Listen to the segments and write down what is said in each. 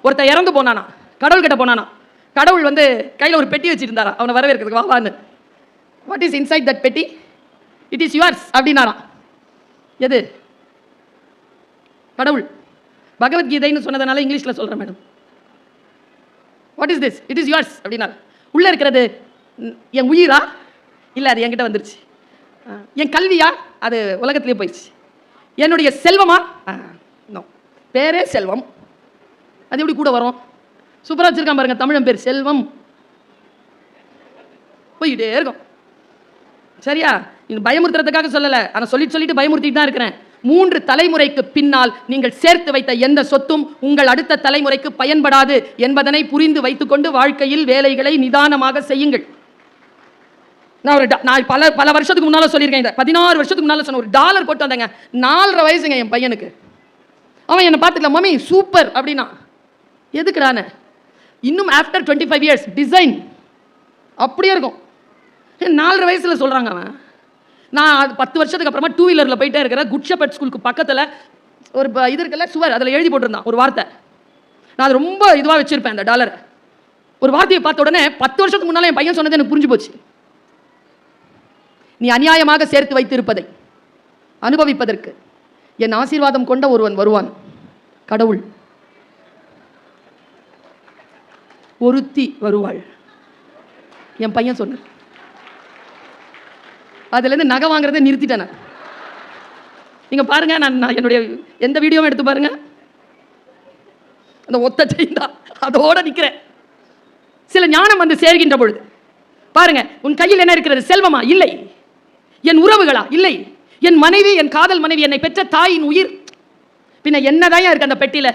ஒருத்தர் இறந்து போனானா, கடவுள் கிட்ட போனானா. கடவுள் வந்து கையில் ஒரு பெட்டி வச்சிருந்தாரா அவனை வரவேற்கிறதுக்கு, வாவான்னு. வாட் இஸ் இன்சைட் தட் பெட்டி? இட் இஸ் யுவர்ஸ் அப்படின்னாராம். எது? கடவுள். பகவத்கீதைன்னு சொன்னதுனால இங்கிலீஷில் சொல்கிறேன் madam. What is this? It is yours அப்படின்னா, உள்ளே இருக்கிறது என் உயிரா? இல்லை, அது என்கிட்ட வந்துருச்சு. என் கல்வியா? அது உலகத்திலே போயிடுச்சு. என்னுடைய செல்வமா? நோ, பேரே செல்வம், அது எப்படி கூட வரும்? சூப்பராக வச்சிருக்கான் பாருங்க தமிழன் பேர், செல்வம். போய்கிட்டே இருக்கும். சரியா? இது பயமுறுத்துறதுக்காக சொல்லலை, ஆனால் சொல்லிட்டு பயமுறுத்திட்டு தான் இருக்கிறேன். 3 தலைமுறைக்கு பின்னால் நீங்கள் சேர்த்து வைத்த எந்த சொத்தும் உங்கள் அடுத்த தலைமுறைக்கு பயன்படாது என்பதனை புரிந்து வைத்துக்கொண்டு வாழ்க்கையில் வேலைகளை நிதானமாக செய்யுங்கள். நான் பல வருஷத்துக்கு முன்னால் சொல்லியிருக்கேன், 16 வருஷத்துக்கு முன்னால் சொன்ன ஒரு $1 போட்டு வந்தேங்க. 4.5 வயசுங்க என் பையனுக்கு. அவன் என்னை பார்த்துக்கல, மம்மி சூப்பர் அப்படின்னா. எதுக்குடான? இன்னும் ஆஃப்டர் 25 இயர்ஸ் டிசைன் அப்படியே இருக்கும். 4.5 வயசில் சொல்கிறாங்க அவன். நான் 10 வருஷத்துக்கு அப்புறமா 2 வீலரில் போயிட்டே இருக்கிறேன். குட் ஷெப்பர்ட் ஸ்கூலுக்கு பக்கத்தில் ஒரு இது இருக்குல்ல, சுவர், அதில் எழுதி போட்டிருந்தான் ஒரு வார்த்தை. நான் அது ரொம்ப இதுவாக வச்சுருப்பேன் அந்த $1. ஒரு வார்த்தையை பார்த்த உடனே 10 வருஷத்துக்கு முன்னால் என் பையன் சொன்னது எனக்கு புரிஞ்சு போச்சு. நீ அநியாயமாக சேர்த்து வைத்திருப்பதை அனுபவிப்பதற்கு என் ஆசீர்வாதம் கொண்ட ஒருவன் வருவான், கடவுள். ஒருத்தி வருவாள். என் பையன் சொன்ன. அதுலேருந்து நகை வாங்குறதை நிறுத்திட்டேன் நான். நீங்கள் பாருங்கள், நான் என்னுடைய எந்த வீடியோவும் எடுத்து பாருங்கள், அந்த ஒத்த செயின் தான் அதோடு நிற்கிறேன். சில ஞானம் வந்து சேர்கின்ற பொழுது பாருங்க, உன் கையில் என்ன இருக்கிறது? செல்வமா? இல்லை. என் உறவுகளா? இல்லை. என் மனைவி, என் காதல் மனைவி, என்னை பெற்ற தாயின் உயிர். பின்ன என்னதான் இருக்கு அந்த பெட்டியில?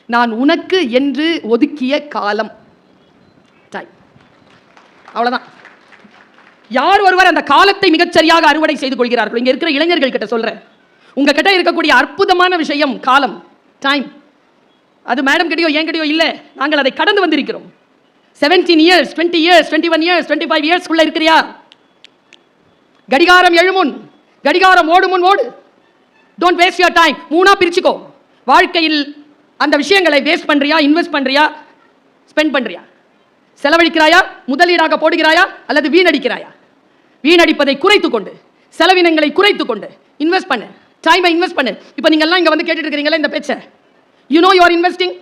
நான் உனக்கு என்று ஒதுக்கிய காலம், அவ்வளவுதான். யார் ஒருவர் அந்த காலத்தை மிகச்சரியாக அறுவடை செய்து கொள்கிறார்கள்? இங்க இருக்கிற இளைஞர்கள் கிட்ட சொல்றேன், உங்க கிட்ட இருக்கக்கூடிய அற்புதமான விஷயம் காலம், டைம். அது மேடம் கிட்டயோ என் கிட்டயோ இல்லை, நாங்கள் அதை கடந்து வந்திருக்கிறோம். 17 இயர்ஸ், 20 இயர்ஸ், 21 இயர்ஸ், 25 இயர்ஸ்க்குள்ள இருக்கிறியா? கடிகாரம் எழுமுன், கடிகாரம் ஓடு முன் ஓடு. Don't waste your time. 3ஆ பிரிச்சுக்கோ. வாழ்க்கையில் அந்த விஷயங்களை வேஸ்ட் பண்றியா, இன்வெஸ்ட் பண்றியா, ஸ்பெண்ட் பண்றியா? செலவழிக்கிறாயா, முதலீடாக போடுகிறாயா, அல்லது வீணடிக்கிறாயா? வீணடிப்பதை குறைத்துக் கொண்டு, செலவினங்களை குறைத்துக் கொண்டு இன்வெஸ்ட் பண்ணு, டைமை இன்வெஸ்ட் பண்ணு. இப்போ நீங்க எல்லாம் இங்க வந்து கேட்டுட்டு இருக்கீங்களா இந்த பேச்சை? You know you are investing.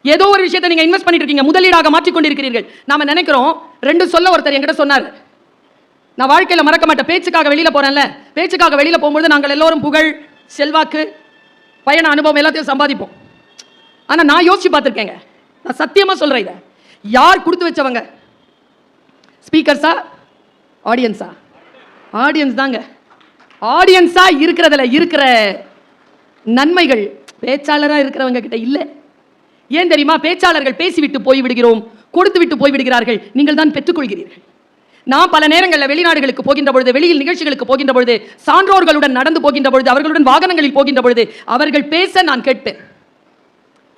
ஏதோ ஒரு விஷயத்தை நீங்க இன்வெஸ்ட் பண்ணிட்டு இருக்கீங்க, முதலீடாக மாற்றிக் கொண்டிருக்கிறீர்கள். நாம நினைக்கிறோம். 2 சொல்ல ஒருத்தர் என்கிட்ட சொன்னார், நான் வாழ்க்கையில் மறக்க மாட்டேன். பேச்சுக்காக வெளியில் போகிறேன்ல, பேச்சுக்காக வெளியில் போகும்போது நாங்கள் எல்லோரும் புகழ், செல்வாக்கு, பயண அனுபவம் எல்லாத்தையும் சம்பாதிப்போம். ஆனால் நான் யோசிச்சு பார்த்துருக்கேங்க, நான் சத்தியமாக சொல்கிறேன், இதை யார் கொடுத்து வச்சவங்க? ஸ்பீக்கர்ஸா, ஆடியன்ஸா? ஆடியன்ஸ் தாங்க. ஆடியன்ஸாக இருக்கிறதுல இருக்கிற நன்மைகள் பேச்சாளராக இருக்கிறவங்க கிட்ட இல்லை. ஏன் தெரியுமா? பேச்சாளர்கள் பேசிவிட்டு போய்விடுகிறோம், கொடுத்து விட்டு போய்விடுகிறார்கள், நீங்கள் தான் பெற்றுக்கொள்கிறீர்கள். நான் பல நேரங்களில் வெளிநாடுகளுக்கு போகின்ற பொழுது, வெளியில் நிகழ்ச்சிகளுக்கு போகின்ற பொழுது, சான்றோர்களுடன் நடந்து போகின்ற பொழுது, அவர்களுடன் வாகனங்களில் போகின்ற பொழுது அவர்கள் பேச நான் கேட்பேன்.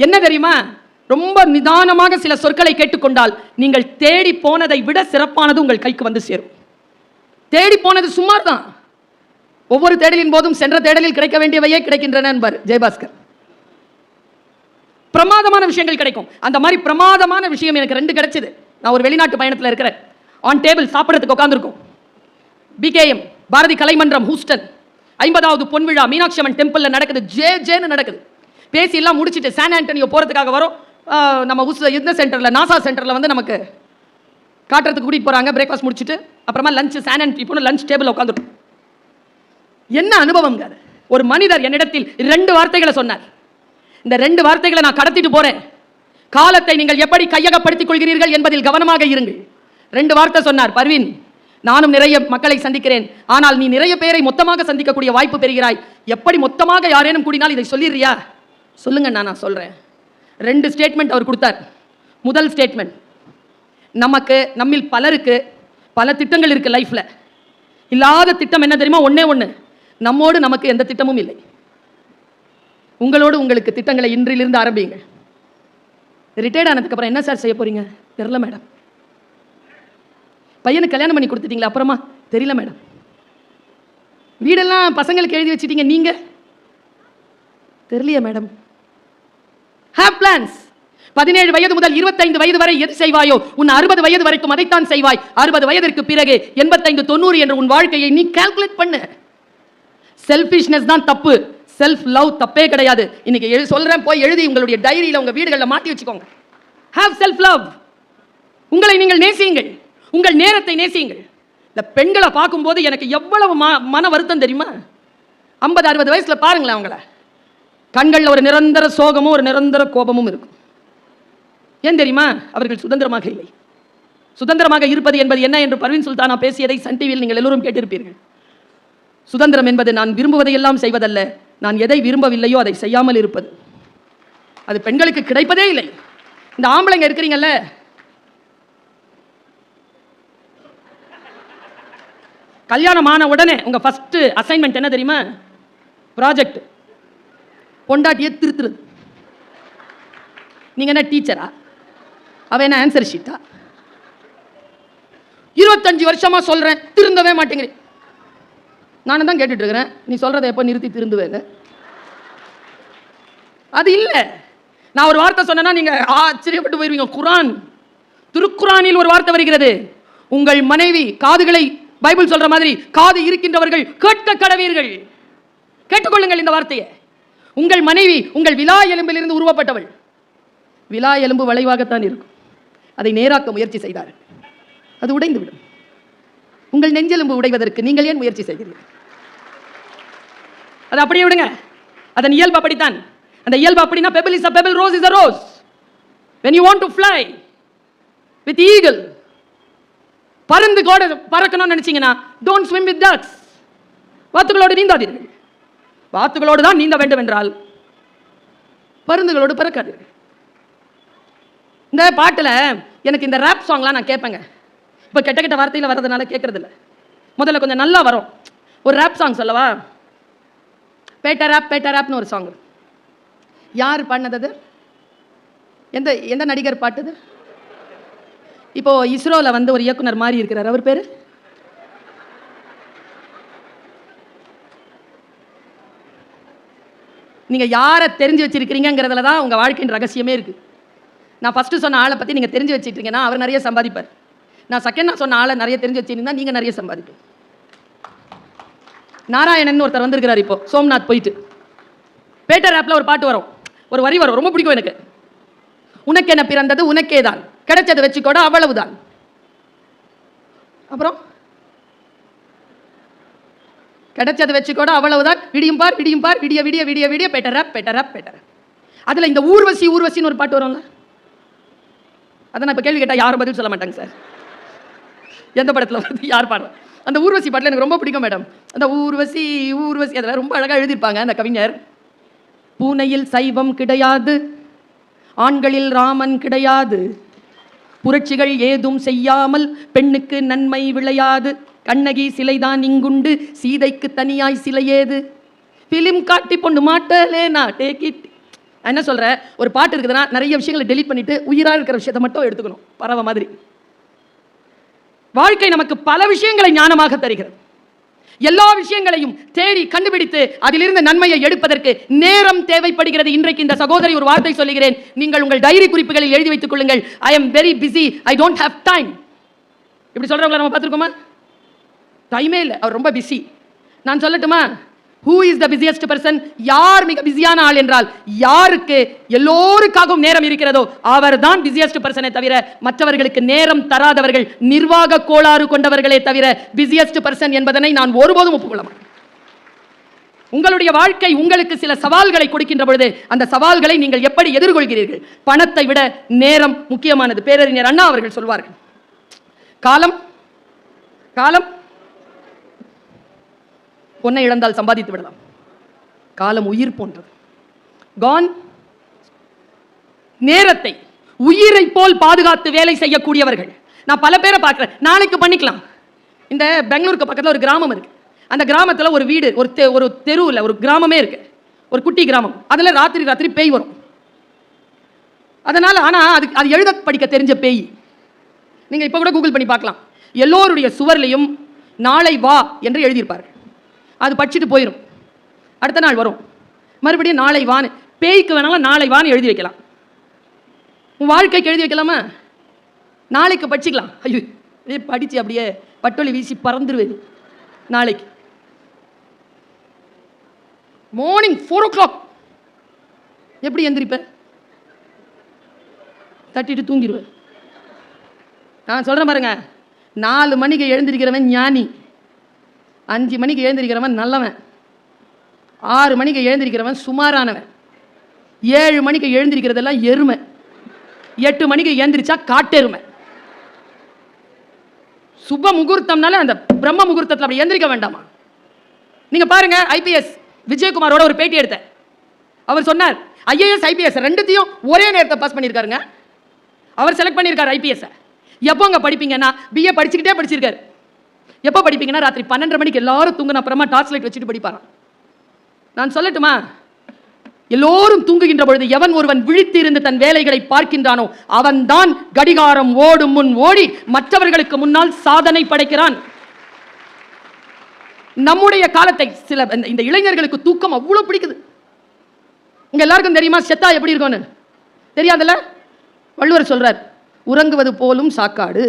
என்ன தெரியுமா? ரொம்ப நிதானமாக சில சொற்களை கேட்டுக்கொண்டால் நீங்கள் தேடி போனதை விட சிறப்பானது உங்கள் கைக்கு வந்து சேரும். தேடி போனது சுமார் தான். ஒவ்வொரு தேடலின் போதும் சென்ற தேடலில் கிடைக்க வேண்டியவையே கிடைக்கின்றன என்பார் ஜெயபாஸ்கர். பிரமாதமான விஷயங்கள் கிடைக்கும். அந்த மாதிரி பிரமாதமான விஷயம் எனக்கு 2 கிடைச்சது. நான் ஒரு வெளிநாட்டு பயணத்தில் இருக்கிறேன். ஆன் டேபிள் சாப்பிட்றதுக்கு உட்காந்துருக்கும். பிகேஎம் பாரதி கலைமன்றம் ஹூஸ்டன் 50வது பொன்விழா மீனாட்சி அம்மன் டெம்பிளில் நடக்குது. ஜேன்னு நடக்குது. பேசி எல்லாம் முடிச்சுட்டு சான் ஆண்டனியோ போகிறதுக்காக வரும். நம்ம இந்த சென்டரில், நாசா சென்டரில் வந்து நமக்கு காட்டுறதுக்கு கூட்டிகிட்டு போகிறாங்க. பிரேக்ஃபாஸ்ட் முடிச்சுட்டு அப்புறமா லஞ்ச் சான் ஆண்டனி இப்போ லஞ்ச் டேபிள் உட்காந்துருக்கும். என்ன அனுபவம்? ஒரு மனிதர் என்னிடத்தில் 2 வார்த்தைகளை சொன்னார். இந்த 2 வார்த்தைகளை நான் கடத்திட்டு போறேன். காலத்தை நீங்கள் எப்படி கையகப்படுத்திக் கொள்கிறீர்கள் என்பதில் கவனமாக இருங்கள். 2 வார்த்தை சொன்னார். பர்வீன், நானும் நிறைய மக்களை சந்திக்கிறேன், ஆனால் நீ நிறைய பேரை மொத்தமாக சந்திக்கக்கூடிய வாய்ப்பு பெறுகிறாய். எப்படி மொத்தமாக யாரேனும் கூடினால் இதை சொல்லிடுறியா? சொல்லுங்க, நான் சொல்றேன். 2 ஸ்டேட்மெண்ட் அவர் கொடுத்தார். முதல் ஸ்டேட்மெண்ட், நம்மில் பலருக்கு பல திட்டங்கள் இருக்கு லைஃப்ல. இல்லாத திட்டம் என்ன தெரியுமா? ஒண்ணே ஒன்று, நம்மோடு நமக்கு எந்த திட்டமும் இல்லை. உங்களோடு உங்களுக்கு திட்டங்களை இன்றிலிருந்து ஆரம்பியுங்கள். ரிட்டையர்ட் ஆனதுக்கு அப்புறம் என்ன சார் செய்ய போறீங்க? தெரியல மேடம். பையனுக்கு கல்யாணம் பண்ணி கொடுத்துட்டீங்களா? அப்புறமா தெரியல மேடம். வீடெல்லாம் பசங்களுக்கு எழுதி வச்சிட்டீங்க, நீங்க? தெரியலையா மேடம். Have plans. 17 வயது முதல் 25 வயது வரை எது செய்வாயோ உன் 60 வயது வரைக்கும் அதைத்தான் செய்வாய். 60 வயதிற்கு பிறகு 85, 90 என்று உன் வாழ்க்கையை நீ கால்குலேட் பண்ணு. செல்ஃபிஷ்னஸ் தான் தப்பு, செல்ஃப் லவ் தப்பே கிடையாது. இன்னைக்கு சொல்றேன், போய் எழுதி உங்களுடைய டைரியில உங்க வீடுகளில் மாட்டி வச்சுக்கோங்க. Have self love. உங்களை நீங்கள் நேசியுங்கள், உங்கள் நேரத்தை நேசியுங்கள். இந்த பெண்களை பார்க்கும்போது எனக்கு எவ்வளவு மன வருத்தம் தெரியுமா? 50, 60 வயசுல பாருங்களேன், அவங்கள கண்களில் ஒரு நிரந்தர சோகமும் ஒரு நிரந்தர கோபமும் இருக்கும். ஏன் தெரியுமா? அவர்கள் சுதந்திரமாக இல்லை. சுதந்திரமாக இருப்பது என்பது என்ன என்று பர்வீன் சுல்தானா பேசியதை சன் டிவியில் நீங்கள் எல்லோரும் கேட்டிருப்பீர்கள். சுதந்திரம் என்பது நான் விரும்புவதையெல்லாம் செய்வதல்ல, நான் எதை விரும்பவில்லையோ அதை செய்யாமல் இருப்பது. அது பெண்களுக்கு கிடைப்பதே இல்லை. இந்த ஆம்பளைங்க இருக்கிறீங்கல்ல, கல்யாணமான உடனே உங்க ஃபர்ஸ்ட் அசைன்மெண்ட் என்ன தெரியுமா? ப்ராஜெக்ட். பொண்டாட்டியை திருத்துறது. நீங்க என்ன டீச்சரா? அவ என்ன ஆன்சர் ஷீட்டா? 25 வருஷமா சொல்றேன், திருந்தவே மாட்டேங்கிறேன். நானும் தான் கேட்டுட்டு இருக்கிறேன், நீ சொல்றதை எப்போ நிறுத்தி திருந்துவேன்னு. அது இல்லை. நான் ஒரு வார்த்தை சொன்னேன்னா நீங்க ஆச்சரியப்பட்டு போயிருவீங்க. குரான், திருக்குரானில் ஒரு வார்த்தை வருகிறது, உங்கள் மனைவி காதுகளை, பைபிள் சொல்ற மாதிரி, காது இருக்கின்றவர்கள் கேட்க கடவீர்கள். கேட்டுக்கொள்ளுங்கள் இந்த வார்த்தையை. உங்கள் மனைவி உங்கள் விலா எலும்பிலிருந்து உருவப்பட்டவள். விலா எலும்பு வளைவாகத்தான் இருக்கும். அதை நேராக்க முயற்சி செய்தார், அது உடைந்து விடும். உங்கள் நெஞ்செலும்பு உடைவதற்கு நீங்கள் ஏன் முயற்சி செய்கிறீர்கள்? அது அப்படியே விடுங்க. அதன் இயல்பு அப்படித்தான். அந்த இயல்பு அப்படின்னா pebble is a pebble, rose is a rose. When you want to fly with eagle, பருந்து கூட பறக்கணும்னு நினைச்சீங்கன்னா don't swim with ducks. வாத்துகளோடு நீந்தாதீர்கள். வாத்துகளோடு தான் நீந்த வேண்டும் என்றால் பருந்துகளோடு பறக்காதீர்கள். இந்த பாட்டில் எனக்கு இந்த ரேப் சாங்லாம் நான் கேட்பேங்க. இப்போ கெட்ட கெட்ட வார்த்தையில் வர்றதுனால கேட்கறது இல்லை. முதல்ல கொஞ்சம் நல்லா வரும். ஒரு ரேப் சாங் சொல்லவா? பேட்ட ரேப்னு ஒரு சாங். யார் பாடினது? எந்த நடிகர் பாட்டுது? இப்போ இஸ்ரோல வந்து ஒரு இயக்குனர் மாதிரி இருக்கிறார், அவர் பேரு நீங்க யாரை தெரிஞ்சு வச்சிருக்கிறீங்கிறதுல தான் உங்க வாழ்க்கையின் ரகசியமே இருக்கு. நான் ஃபர்ஸ்ட் சொன்ன ஆளை பத்தி நீங்க தெரிஞ்சு வச்சிருக்கீங்கன்னா அவர் நிறைய சம்பாதிப்பார். நான் செகண்ட் சொன்ன ஆளை நிறைய தெரிஞ்சு வச்சிருந்தா நீங்க நிறைய சம்பாதிப்பீங்க. நாராயணன் ஒருத்தர் வந்திருக்கிறார் இப்போ சோம்நாத் போயிட்டு. பேட்டர் ஆப்ல ஒரு பாட்டு வரும், ஒரு வரி வரும், ரொம்ப பிடிக்கும் எனக்கு. உனக்கு என்ன பிறந்தது உனக்கே தான், கிடைச்சதை வச்சுக்கோட அவ்வளவுதான். அப்புறம் கிடைச்சதை வச்சுக்கோட அவ்வளவுதான், விடியும் பார் விடியும் பார், விடிய விடிய விடிய விடிய பெட்டர். அதுல இந்த ஊர்வசின்னு ஒரு பாட்டு வரும்ல, அதை நான் இப்ப கேள்வி கேட்டா யாரும் பதில் சொல்ல மாட்டாங்க சார். எந்த படத்துல வருது, யார் பாடுற? அந்த ஊர்வசி பாட்டுல எனக்கு ரொம்ப பிடிக்கும் மேடம். அந்த ஊர்வசி அதெல்லாம் ரொம்ப அழகா எழுதியிருப்பாங்க அந்த கவிஞர். பூனையில் சைவம் கிடையாது, ஆண்களில் ராமன் கிடையாது, புரட்சிகள் ஏதும் செய்யாமல் பெண்ணுக்கு நன்மை விளையாது, கண்ணகி சிலைதான் இங்குண்டு சீதைக்கு தனியாய் சிலையேது, பிலிம் காட்டி பொண்ணு மாட்டலே நான் டேக் இட். என்ன சொல்ற, ஒரு பாட்டு இருக்குதுன்னா நிறைய விஷயங்களை டெலீட் பண்ணிட்டு உயிரா இருக்கிற விஷயத்தை மட்டும் எடுத்துக்கணும், பறவை மாதிரி. வாழ்க்கை நமக்கு பல விஷயங்களை ஞானமாக தருகிறது. எல்லா விஷயங்களையும் தேடி கண்டுபிடித்து அதிலிருந்து நன்மையை எடுப்பதற்கு நேரம் தேவைப்படுகிறது. இன்றைக்கு இந்த சகோதரி ஒரு வார்த்தை சொல்லுகிறேன், நீங்கள் உங்கள் டைரி குறிப்புகளில் எழுதி வைத்துக் கொள்ளுங்கள். I am very busy, I don't have time. இப்படி சொல்றவங்களை நம்ம பார்த்துருக்கோமா? டைமே இல்லை, அவர் ரொம்ப பிஸி. நான் சொல்லட்டுமா, who is the busiest person? யார் மிக பிஸியான ஆள் என்றால், யாருக்கு எல்லோருக்காகவும் நேரம் இருக்கிறதோ அவர் தான் பிஸியஸ்ட் பர்சனை தவிர மற்றவர்களுக்கு நேரம் தராதவர்கள் நிர்வாக கோளாறு கொண்டவர்களே தவிர பிஸியஸ்ட் பர்சன் என்பதனை நான் ஒருபோதும் ஒப்புக்கொள்ள மாட்டேன். உங்களுடைய வாழ்க்கை உங்களுக்கு சில சவால்களை கொடுக்கின்ற பொழுது அந்த சவால்களை நீங்கள் எப்படி எதிர்கொள்கிறீர்கள்? பணத்தை விட நேரம் முக்கியமானது. பேரறிஞர் அண்ணா அவர்கள் சொல்வார்கள், காலம் பொன்னை இழந்தால் சம்பாதித்து விடலாம், காலம் உயிர் போன்றது. கான். நேரத்தை உயிரை போல் பாதுகாத்து வேலை செய்யக்கூடியவர்கள் நான் பல பேரை பார்க்கிறேன். நாளைக்கு பண்ணிக்கலாம். இந்த பெங்களூருக்கு பக்கத்தில் ஒரு கிராமம் இருக்கு. அந்த கிராமத்தில் ஒரு வீடு, ஒரு தெருவில் ஒரு கிராமமே இருக்கு, ஒரு குட்டி கிராமம். அதில் ராத்திரி பேய் வரும். அதனால அது எழுத படிக்க தெரிஞ்ச பேய். நீங்க இப்ப கூட கூகுள் பண்ணி பார்க்கலாம். எல்லோருடைய சுவர்லையும் நாளை வா என்று எழுதியிருப்பார்கள். அது படிச்சுட்டு போயிடும். அடுத்த நாள் வரும், மறுபடியும் நாளை வான்னு. பேய்க்கு வேணாலும் நாளை வான்னு எழுதி வைக்கலாம். உன் வாழ்க்கைக்கு எழுதி வைக்கலாமா? நாளைக்கு படிச்சுக்கலாம். ஐயோ படிச்சு அப்படியே பட்டொலி வீசி பறந்துருவேன். நாளைக்கு மார்னிங் 4 o'clock எப்படி எந்திரிப்ப? தட்டிட்டு தூங்கிடுவேன். நான் சொல்றேன் பாருங்க, 4 மணிக்கு எழுந்திருக்கிறவன் ஞானி, 5 மணிக்கு எழுந்திருக்கிறவன் நல்லவன், 6 மணிக்கு எழுந்திருக்கிறவன் சுமாரானவன், 7 மணிக்கு எழுந்திருக்கிறதெல்லாம் எருமை, 8 மணிக்கு எழுந்திரிச்சா காட்டெருமை. சுப முகூர்த்தம்னால அந்த பிரம்ம முகூர்த்தத்தில் அப்படி எந்திரிக்க வேண்டாமா? நீங்க பாருங்க, ஐபிஎஸ் விஜயகுமாரோட ஒரு பேட்டி எடுத்தேன். அவர் சொன்னார் ஐஏஎஸ் ஐபிஎஸ் ரெண்டுத்தையும் ஒரே நேரத்தை பாஸ் பண்ணியிருக்காருங்க. அவர் செலக்ட் பண்ணியிருக்காரு ஐபிஎஸ். எப்போங்க படிப்பீங்கன்னா பிஏ படிச்சுக்கிட்டே படிச்சிருக்காரு. எப்போ படிப்பீங்கன்னா ராத்திரி 12:30 மணிக்கு எல்லாரும் தூங்கின அப்புறமா டார்ச் லைட் வச்சுட்டு படிப்பாராம். நான் சொல்லட்டுமா, எல்லோரும் தூங்குகின்ற பொழுது எவன் ஒருவன் விழித்திருந்து தன் வேலைகளை பார்க்கின்றானோ அவன் தான் கடிகாரம் ஓடும் முன் ஓடி மற்றவர்களுக்கு முன்னால் சாதனை படைக்கிறான். நம்முடைய காலத்தை சில இந்த இளைஞர்களுக்கு தூக்கம் அவ்வளவு பிடிக்குது. உங்க எல்லாருக்கும் தெரியுமா செத்தா எப்படி இருக்கும்னு? தெரியாதுல்ல? வள்ளுவர் சொல்றார், உறங்குவது போலும் சாக்காடு.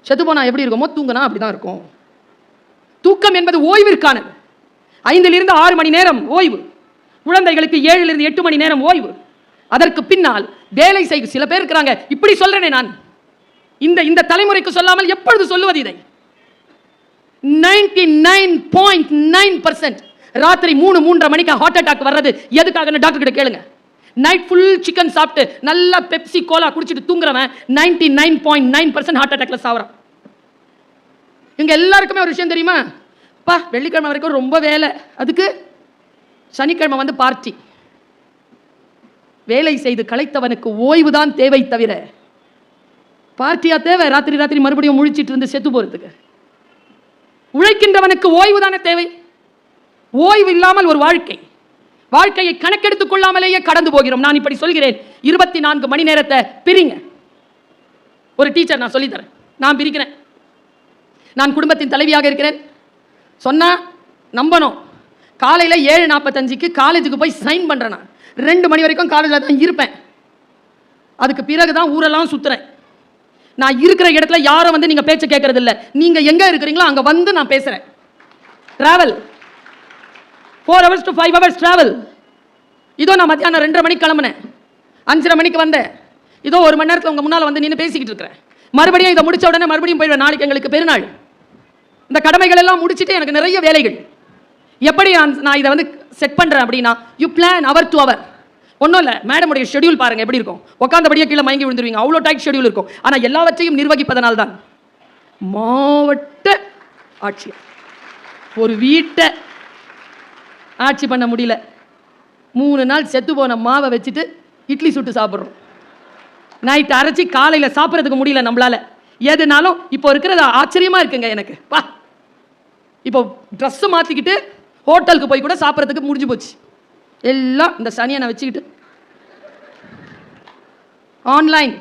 செத்து போனா எப்படி இருக்குமோ தூங்கினா அப்படிதான் இருக்கும். தூக்கம் என்பது ஓய்விற்கானது. 5 to 6 மணி நேரம் ஓய்வு, குழந்தைகளுக்கு 7 to 8 மணி நேரம் ஓய்வு. அதற்கு பின்னால் வேலை செய்ய சில பேர் இருக்கிறாங்க. இப்படி சொல்றேனே நான், இந்த தலைமுறைக்கு சொல்லாமல் எப்பொழுது சொல்லுவது இதை? 99.9% ராத்திரி 3-3:30 மணிக்கு ஹார்ட் அட்டாக் வர்றது எதுக்காக டாக்டர் கிட்ட கேளுங்க. நைட் ஃபுல் சிக்கன் சாப்பிட்டு நல்லா பெப்சி கோலா குடிச்சிட்டு தூங்குறவன் 99.9% ஹார்ட் அட்டாக்ல சாவறான். இங்க எல்லாருக்குமே ஒரு விஷயம் தெரியுமா? பா வெள்ளிக்கிழமை வரைக்கும் ரொம்ப வேலை, அதுக்கு சனிக்கிழமை வந்து பார்ட்டி. வேலை செய்து களைத்தவனுக்கு ஓய்வு தான் தேவை தவிர பார்ட்டியா தேவை? ராத்திரி மறுபடியும் முழிச்சிட்டு இருந்து செத்து போறதுக்கு. உழைக்கின்றவனுக்கு ஓய்வு தானே தேவை. ஓய்வு இல்லாமல் ஒரு வாழ்க்கையை கணக்கெடுத்துக் கொள்ளாமலேயே கடந்து போகிறோம். நான் இப்படி சொல்கிறேன், 24 மணி நேரத்தை பிரிங்க. ஒரு டீச்சர் நான் சொல்லித்தரேன், நான் பிரிக்கிறேன். நான் குடும்பத்தின் தலைவியாக இருக்கிறேன் சொன்னா நம்பணும். காலையில் 7:45க்கு காலேஜுக்கு போய் சைன் பண்றேன். நான் 2 மணி வரைக்கும் காலேஜில் தான் இருப்பேன். அதுக்கு பிறகுதான் ஊரெல்லாம் சுத்துறேன். நான் இருக்கிற இடத்துல யாரும் வந்து நீங்க பேச்ச கேட்கறது இல்லை. நீங்க எங்க இருக்கிறீங்களோ அங்க வந்து நான் பேசுறேன். Travel 4 hours to 5 hours travel. இதோ நான் மத்தியானம் 2:30 மணிக்கு கிளம்புனேன், 5:30 மணிக்கு வந்தேன். இதோ 1 மணி நேரத்தில் உங்க முன்னால் வந்து நின்று பேசிக்கிட்டு இருக்கிறேன். மறுபடியும் இதை முடிச்ச உடனே மறுபடியும் போயிடுவேன். நாளைக்கு எங்களுக்கு பெருநாள். இந்த கடமைகள் எல்லாம் முடிச்சுட்டு எனக்கு நிறைய வேலைகள். எப்படி நான் இதை வந்து செட் பண்றேன் அப்படின்னா, you plan hour to hour. ஒன்றும் இல்லை, மேடமுடைய ஷெடியூல் பாருங்க எப்படி இருக்கும். உட்காந்தபடியே கீழே மயங்கி விழுந்துருவீங்க, அவ்வளோ டைட் ஷெடியூல் இருக்கும். ஆனால் எல்லாவற்றையும் நிர்வகிப்பதனால் தான் மாவட்ட ஆட்சியர் ஒரு வீட்டை ஆட்சி பண்ண முடியல. 3 நாள் செத்து போன மாவை வச்சுட்டு இட்லி சுட்டு சாப்பிட்றோம். நைட்டு அரைச்சி காலையில் சாப்பிட்றதுக்கு முடியல நம்மளால. எதுனாலும் இப்போ இருக்கிறது ஆச்சரியமா இருக்குங்க எனக்கு. பா இப்போ ட்ரெஸ்ஸு மாற்றிக்கிட்டு ஹோட்டலுக்கு போய் கூட சாப்பிட்றதுக்கு முடிஞ்சு போச்சு. எல்லாம் இந்த சனியனை வச்சுக்கிட்டு ஆன்லைன்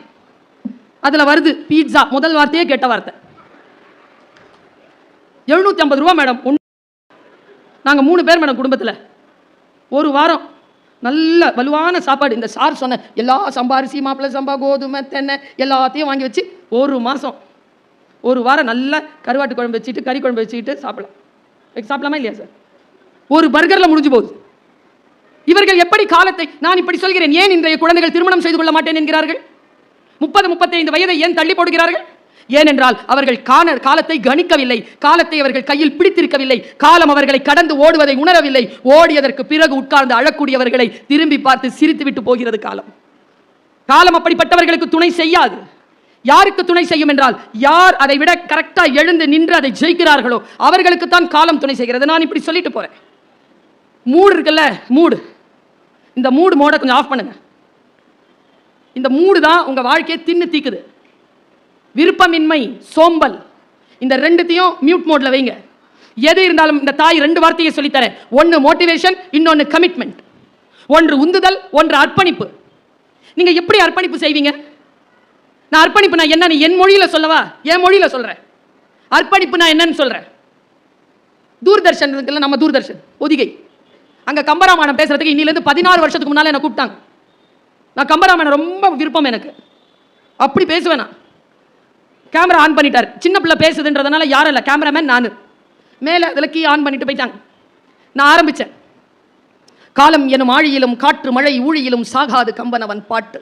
அதில் வருது பீட்சா. முதல் வார்த்தையே கெட்ட வார்த்தை. 750 ரூபா மேடம். நாங்கள் 3 பேர் மேடம் குடும்பத்தில். ஒரு வாரம் நல்ல வலுவான சாப்பாடு. இந்த சார் சொன்ன எல்லா சம்பா அரிசி, மாப்பிள்ளை சம்பா, கோதுமை, தென்னை எல்லாத்தையும் வாங்கி வச்சு 1 மாதம் 1 வாரம் நல்லா கருவாட்டு குழம்பு வச்சுட்டு கறி குழம்பு வச்சுக்கிட்டு சாப்பிடலாமா இல்லையா சார்? ஒரு பர்கரில் முடிஞ்சு போகுது. இவர்கள் எப்படி காலத்தை, நான் இப்படி சொல்கிறேன், ஏன் இன்றைய குழந்தைகள் திருமணம் செய்து கொள்ள மாட்டேன் என்கிறார்கள்? 30-35 வயதை ஏன் தள்ளி போடுகிறார்கள்? ஏனென்றால் அவர்கள் காலத்தை கணிக்கவில்லை, காலத்தை அவர்கள் கையில் பிடித்திருக்கவில்லை, காலம் அவர்களை கடந்து ஓடுவதை உணரவில்லை. ஓடியதற்கு பிறகு உட்கார்ந்து அழக்கூடியவர்களை திரும்பி பார்த்து சிரித்து விட்டு போகிறது காலம். காலம் அப்படிப்பட்டவர்களுக்கு துணை செய்யாது. யாருக்கு துணை செய்யும் என்றால், யார் அதை விட கரெக்டா எழுந்து நின்று அதை ஜெயிக்கிறார்களோ அவர்களுக்கு தான் காலம் துணை செய்கிறது. நான் இப்படி சொல்லிட்டு போறேன். மூடு இருக்குல்ல, இந்த மோட கொஞ்சம் ஆஃப் பண்ணுங்க. இந்த மூடு தான் உங்க வாழ்க்கையை தின்னு தீக்குது. விருப்பமின்மை, சோம்பல், இந்த 2த்தையும் மியூட் மோட்ல வைங்க. எது இருந்தாலும் இந்த தாய் 2 வார்த்தையை சொல்லித்தரேன். ஒன்று மோட்டிவேஷன், இன்னொன்று கமிட்மெண்ட். ஒன்று உந்துதல், ஒன்று அர்ப்பணிப்பு. நீங்க எப்படி அர்ப்பணிப்பு செய்வீங்க? நான் அர்ப்பணிப்பு நான் என்னன்னு என் மொழியில சொல்லவா? என் மொழியில சொல்றேன். அர்ப்பணிப்பு நான் என்னன்னு சொல்றேன். தூர்தர்ஷன் இருக்குல்ல, நம்ம தூர்தர்ஷன் பொதிகை, அங்க கம்பராமாயணம் பேசுறதுக்கு இன்னிலிருந்து 16 வருஷத்துக்கு முன்னால என்ன கூப்பிட்டாங்க. நான் கம்பராமனை ரொம்ப விருப்பம் எனக்கு, அப்படி பேசுவேன் நான். கேமரா ஆன் பண்ணிட்டார், சின்ன பிள்ளை பேசுதுன்றதுனால யாரும் இல்லை, கேமராமேன் நான். மேலே அதில் கீ ஆன் பண்ணிட்டு போயிட்டாங்க. நான் ஆரம்பித்தேன். காலம் எனும் ஆழியிலும் காற்று மழை ஊழியிலும் சாகாது கம்பன் அவன் பாட்டு,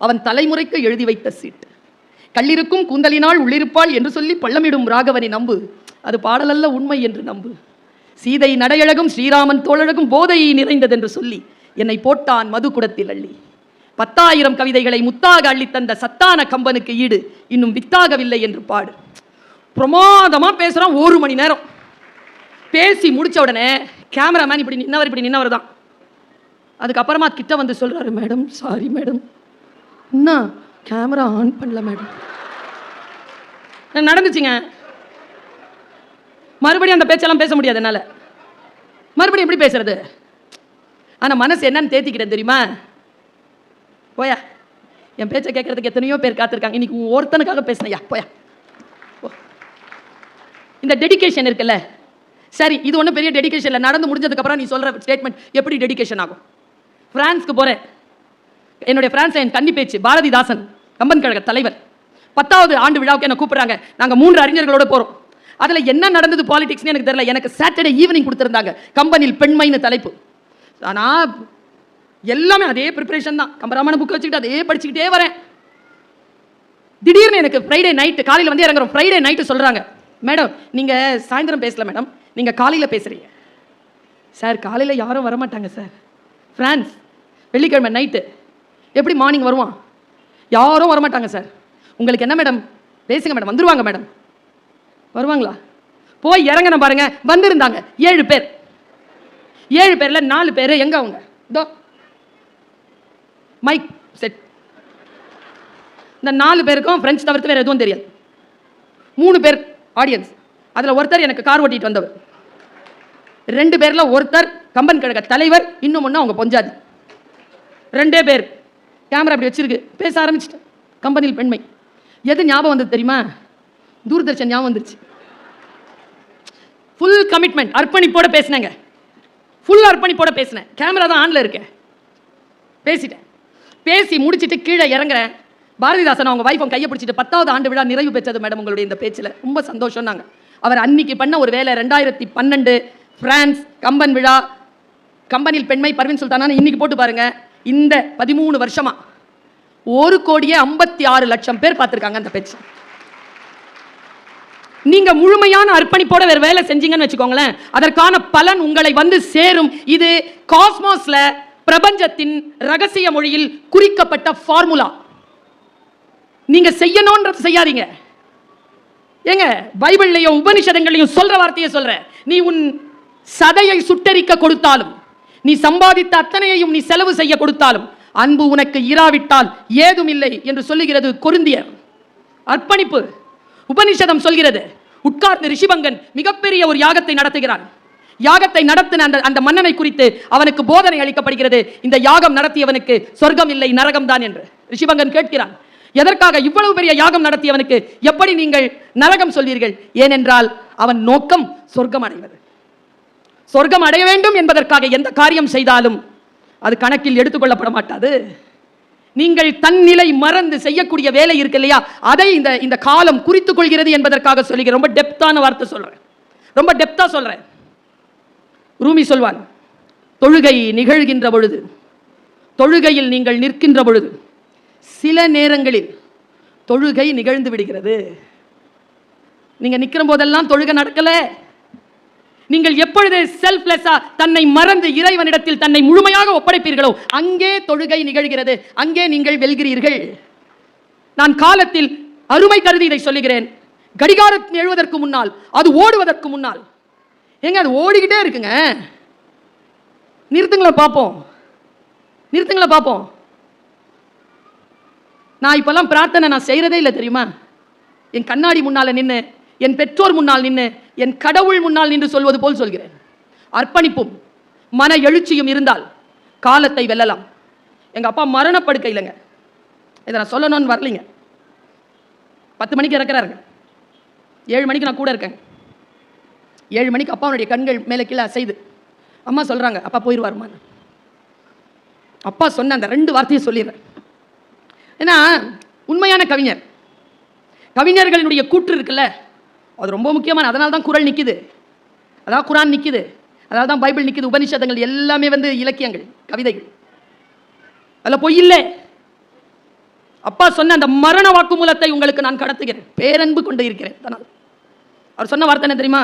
அவன் தலைமுறைக்கு எழுதி வைத்த சீட்டு. கல்லிருக்கும் கூந்தலினால் உள்ளிருப்பாள் என்று சொல்லி பள்ளமிடும் ராகவனை நம்பு, அது பாடலல்ல உண்மை என்று நம்பு. சீதை நடையழகும் ஸ்ரீராமன் தோழழகும் போதையை நிறைந்தது என்று சொல்லி என்னை போட்டான் மது குடத்தில் அள்ளி. 10,000 கவிதைகளை முத்தாக அள்ளித்தந்த சத்தான கம்பனுக்கு ஈடு இன்னும் வித்தாகவில்லை என்று பாடு. பிரமாதமா பேசுறான். 1 மணி நேரம் பேசி முடிச்ச உடனே கேமராமேன் இப்படி நின்னவர் தான். அதுக்கப்புறமா கிட்ட வந்து சொல்றாரு, மேடம் சாரி மேடம், என்ன கேமரா ஆன் பண்ணல மேடம். நடந்துச்சுங்க. மறுபடியும் அந்த பேச்செல்லாம் பேச முடியாது என்னால. மறுபடியும் எப்படி பேசுறது? ஆனா மனசு என்னன்னு தேத்திக்கிறேன் தெரியுமா? போயா, என் பேச்சை கேட்கறதுக்கு எத்தனையோ பேர் காத்திருக்காங்க, இன்னைக்கு ஒருத்தனுக்காக பேசினையா, போயா. இந்த டெடிகேஷன் இருக்குல்ல, சரி இது ஒன்றும் பெரிய டெடிகேஷன் இல்லை. நடந்து முடிஞ்சதுக்கு அப்புறம் நீ சொல்ற ஸ்டேட்மெண்ட் எப்படி டெடிகேஷன் ஆகும்? பிரான்ஸ்க்கு போறேன். என்னுடைய பிரான்ஸ் என் கன்னி பேச்சு பாரதிதாசன் கம்பன் கழக தலைவர் 10வது ஆண்டு விழாவுக்கு என்ன கூப்பிடுறாங்க. நாங்க 3 அறிஞர்களோட போறோம். அதுல என்ன நடந்தது பாலிடிக்ஸ்னு எனக்கு தெரியல. எனக்கு சாட்டர்டே ஈவினிங் கொடுத்திருந்தாங்க, கம்பனில் பெண்மைன்னு தலைப்பு. ஆனா எல்லாமே அதே ப்ரிப்பரேஷன் தான். கம்பராமாயண புக் வச்சுக்கிட்டு அதே படிச்சுக்கிட்டே வரேன். திடீர்னு எனக்கு ஃப்ரைடே நைட்டு காலையில் வந்து இறங்குறோம். ஃப்ரைடே நைட்டு சொல்றாங்க, மேடம் நீங்க சாயந்தரம் பேசல மேடம், நீங்க காலையில் பேசுறீங்க. சார் காலையில் யாரும் வரமாட்டாங்க சார், பிரான்ஸ் வெள்ளிக்கிழமை நைட்டு, எப்படி மார்னிங் வருவான்? யாரும் வரமாட்டாங்க சார். உங்களுக்கு என்ன மேடம், பேசுங்க மேடம். வந்துருவாங்க மேடம். வருவாங்களா? போய் இறங்கணும் பாருங்க. வந்திருந்தாங்க 7 பேர். 7 பேர்ல 4 பேர் எங்க அவங்க? இதோ மைக் செட். இந்த 4 பேருக்கும் பிரெஞ்சு தவிர்த்து வேற எதுவும் தெரியாது. 3 பேர் ஆடியன்ஸ். அதுல ஒருத்தர் எனக்கு கார் ஓட்டிட்டு வந்தவர். 2 பேர்ல ஒருத்தர் கம்பன் கழக தலைவர், இன்னும் ஒன்று அவங்க பொஞ்சாதி. 2 பேர். கேமரா அப்படி வச்சிருக்கு. பேச ஆரம்பிச்சிட்டேன். கம்பனில் பெண்மை. எது ஞாபகம் வந்தது தெரியுமா? தூர்தர்ஷன் ஞாபகம் வந்துருச்சு. ஃபுல் கமிட்மெண்ட், அர்ப்பணிப்போட பேசினேங்க. ஃபுல் அர்ப்பணிப்போட பேசினேன். கேமரா தான் ஆன்ல இருக்கேன். பேசிட்டேன். பேசி முடிச்சுட்டு கீழே இறங்குறேன். பாரதிதாசன் அவங்க வைஃப் கையை பிடிச்சிட்டு 10வது ஆண்டு விழா நிறைவு பெற்றது மேடம் உங்களுடைய இந்த பேச்சில், ரொம்ப சந்தோஷம். நாங்கள் அவர் அன்னைக்கு பண்ண ஒரு வேலை 2012 பிரான்ஸ் கம்பன் விழா, கம்பனில் பெண்மை பர்வீன் சுல்தானா இன்னைக்கு போட்டு பாருங்க. இந்த 13 வருஷமா 1,56,00,000 பேர் பார்த்துருக்காங்க அந்த பேச்சு. நீங்க முழுமையான அர்ப்பணிப்போட வேற வேலை செஞ்சீங்கன்னு வச்சுக்கோங்களேன், அதற்கான பலன் உங்களை வந்து சேரும். இது காஸ்மோஸ்ல பிரபஞ்சத்தின் ரகசிய மொழியில் குறிக்கப்பட்ட ஃபார்முலா. நீங்க செய்யணும்ன்றது செய்யாதீங்க. ஏங்க பைபிள்லையும் உபனிஷதங்களையும் சொல்ற வார்த்தையை சொல்ற, நீ உன் சதையை சுட்டரிக்க கொடுத்தாலும், நீ சம்பாதித்த அத்தனையையும் நீ செலவு செய்ய கொடுத்தாலும், அன்பு உனக்கு இராவிட்டால் ஏதும் இல்லை என்று சொல்லுகிறது கொரிந்தியர். அர்ப்பணிப்பு. உபனிஷதம் சொல்கிறது, உட்கார்ந்து ரிஷிபங்கன் மிகப்பெரிய ஒரு யாகத்தை நடத்துகிறான். யாகத்தை நடத்தின அந்த மன்னனை குறித்து அவனுக்கு போதனை அளிக்கப்படுகிறது. இந்த யாகம் நடத்தியவனுக்கு சொர்க்கம் இல்லை நரகம் தான் என்று ரிஷிபங்கன் கேட்கிறான். எதற்காக இவ்வளவு பெரிய யாகம் நடத்தியவனுக்கு எப்படி நீங்கள் நரகம் சொல்வீர்கள்? ஏனென்றால் அவன் நோக்கம் சொர்க்கம் அடைவது. சொர்க்கம் அடைய வேண்டும் என்பதற்காக எந்த காரியம் செய்தாலும் அது கணக்கில் எடுத்துக்கொள்ளப்பட மாட்டாது. நீங்கள் தன்னிலை மறந்து செய்யக்கூடிய வேலை இருக்கு இல்லையா, அதை இந்த காலம் குறித்துக் கொள்கிறது என்பதற்காக சொல்லுகிறேன். ரொம்ப டெப்தான வார்த்தை சொல்றேன், ரொம்ப டெப்தா சொல்றேன். ரூமி சொல்வான், தொழுகை நிகழ்கின்ற பொழுது, தொழுகையில் நீங்கள் நிற்கின்ற பொழுது சில நேரங்களில் தொழுகை நிகழ்ந்து விடுகிறது. நீங்க நிக்கிற போதெல்லாம் தொழுகை நடக்கல. நீங்கள் எப்பொழுது செல்ஃப்லெஸ்ஸா தன்னை மறந்து இறைவனிடத்தில் தன்னை முழுமையாக ஒப்படைப்பீர்களோ அங்கே தொழுகை நிகழ்கிறது, அங்கே நீங்கள் வெல்கிறீர்கள். நான் காலத்தில் அருமை கருதி இதை சொல்லுகிறேன். கடிகாரம் எழுவதற்கு முன்னால், அது ஓடுவதற்கு முன்னால், எங்க அது ஓடிக்கிட்டே இருக்குங்க. நிறுத்துங்களா பார்ப்போம், நிறுத்துங்களா பார்ப்போம். நான் இப்பெல்லாம் பிரார்த்தனை நான் செய்யறதே இல்லை தெரியுமா? என் கண்ணாடி முன்னால நின்று, என் பெற்றோர் முன்னால் நின்று, என் கடவுள் முன்னால் நின்று சொல்வது போல் சொல்கிறேன். அர்ப்பணிப்பும் மன எழுச்சியும் இருந்தால் காலத்தை வெல்லலாம். எங்க அப்பா மரணப்படுக்கை இல்லைங்க, இதை நான் சொல்லணும்னு வரலைங்க. 10 மணிக்கு இறக்குறாருங்க, 7 மணிக்கு நான் கூட இருக்கேன். 7 மணிக்கு அப்பாவுடைய கண்கள் மேலே கீழே அசைது. அம்மா சொல்றாங்க, அப்பா போயிடுவாருமா. அப்பா சொன்ன அந்த 2 வார்த்தையை சொல்லிடுறேன். ஏன்னா உண்மையான கவிஞர்களினுடைய கூற்று இருக்குல்ல, அது ரொம்ப முக்கியமான. அதனால தான் குறள் நிற்கிது, அதாவது குரான் நிற்கிது, அதனால தான் பைபிள் நிற்கிது, உபனிஷதங்கள் எல்லாமே இலக்கியங்கள், கவிதைகள். அதில் பொய் இல்லை. அப்பா சொன்ன அந்த மரண வாக்குமூலத்தை உங்களுக்கு நான் கடத்துகிறேன், பேரன்பு கொண்டு இருக்கிறேன். அவர் சொன்ன வார்த்தை என்ன தெரியுமா?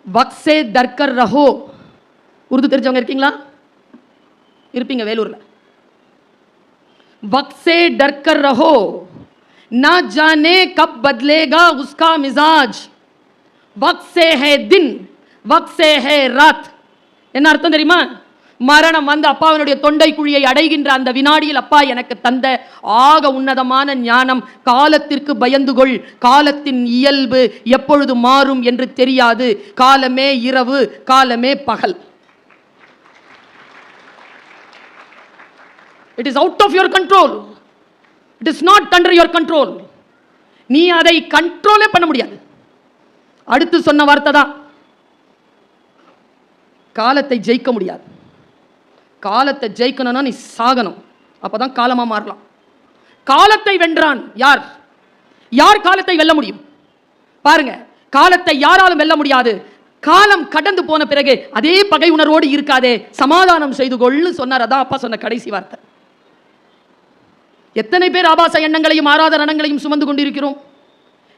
வக்ஸே தர்கர் ரஹோ. உருது தெரிஞ்சவங்க இருக்கீங்களா? இருப்பீங்க வேலூர்ல. वक्से डर कर रहो, ना जाने कब बदलेगा उसका मिजाज, वक्त से है दिन, वक्त से है रात. என்ன அர்த்தம் தெரியுமா? மரணம் அப்பாவினுடைய தொண்டை குழியை அடைகின்ற அந்த வினாடியில் அப்பா எனக்கு தந்த ஆக உன்னதமான ஞானம், காலத்திற்கு பயந்துகொள், காலத்தின் இயல்பு எப்பொழுது மாறும் என்று தெரியாது, காலமே இரவு, காலமே பகல். It is out of your control. It is not under your control. நீ அதை கண்ட்ரோலே பண்ண முடியாது. அடுத்து சொன்ன வார்த்தை தான், காலத்தை ஜெயிக்க முடியாது. காலத்தை ஜெயிக்கணும்னா நீ சாகணும், அப்பதான் காலமா மாறலாம். காலத்தை வென்றான் யார்? யார் காலத்தை வெல்ல முடியும்? பாருங்க, காலத்தை யாராலும் வெல்ல முடியாது. காலம் கடந்து போன பிறகு அதே பகை உணர்வோடு இருக்காதே, சமாதானம் செய்து கொள்ளு சொன்னார். அதான் அப்பா சொன்ன கடைசி வார்த்தை. எத்தனை பேர் ஆபாச எண்ணங்களையும் ஆராத ரணங்களையும் சுமந்து கொண்டிருக்கிறோம்?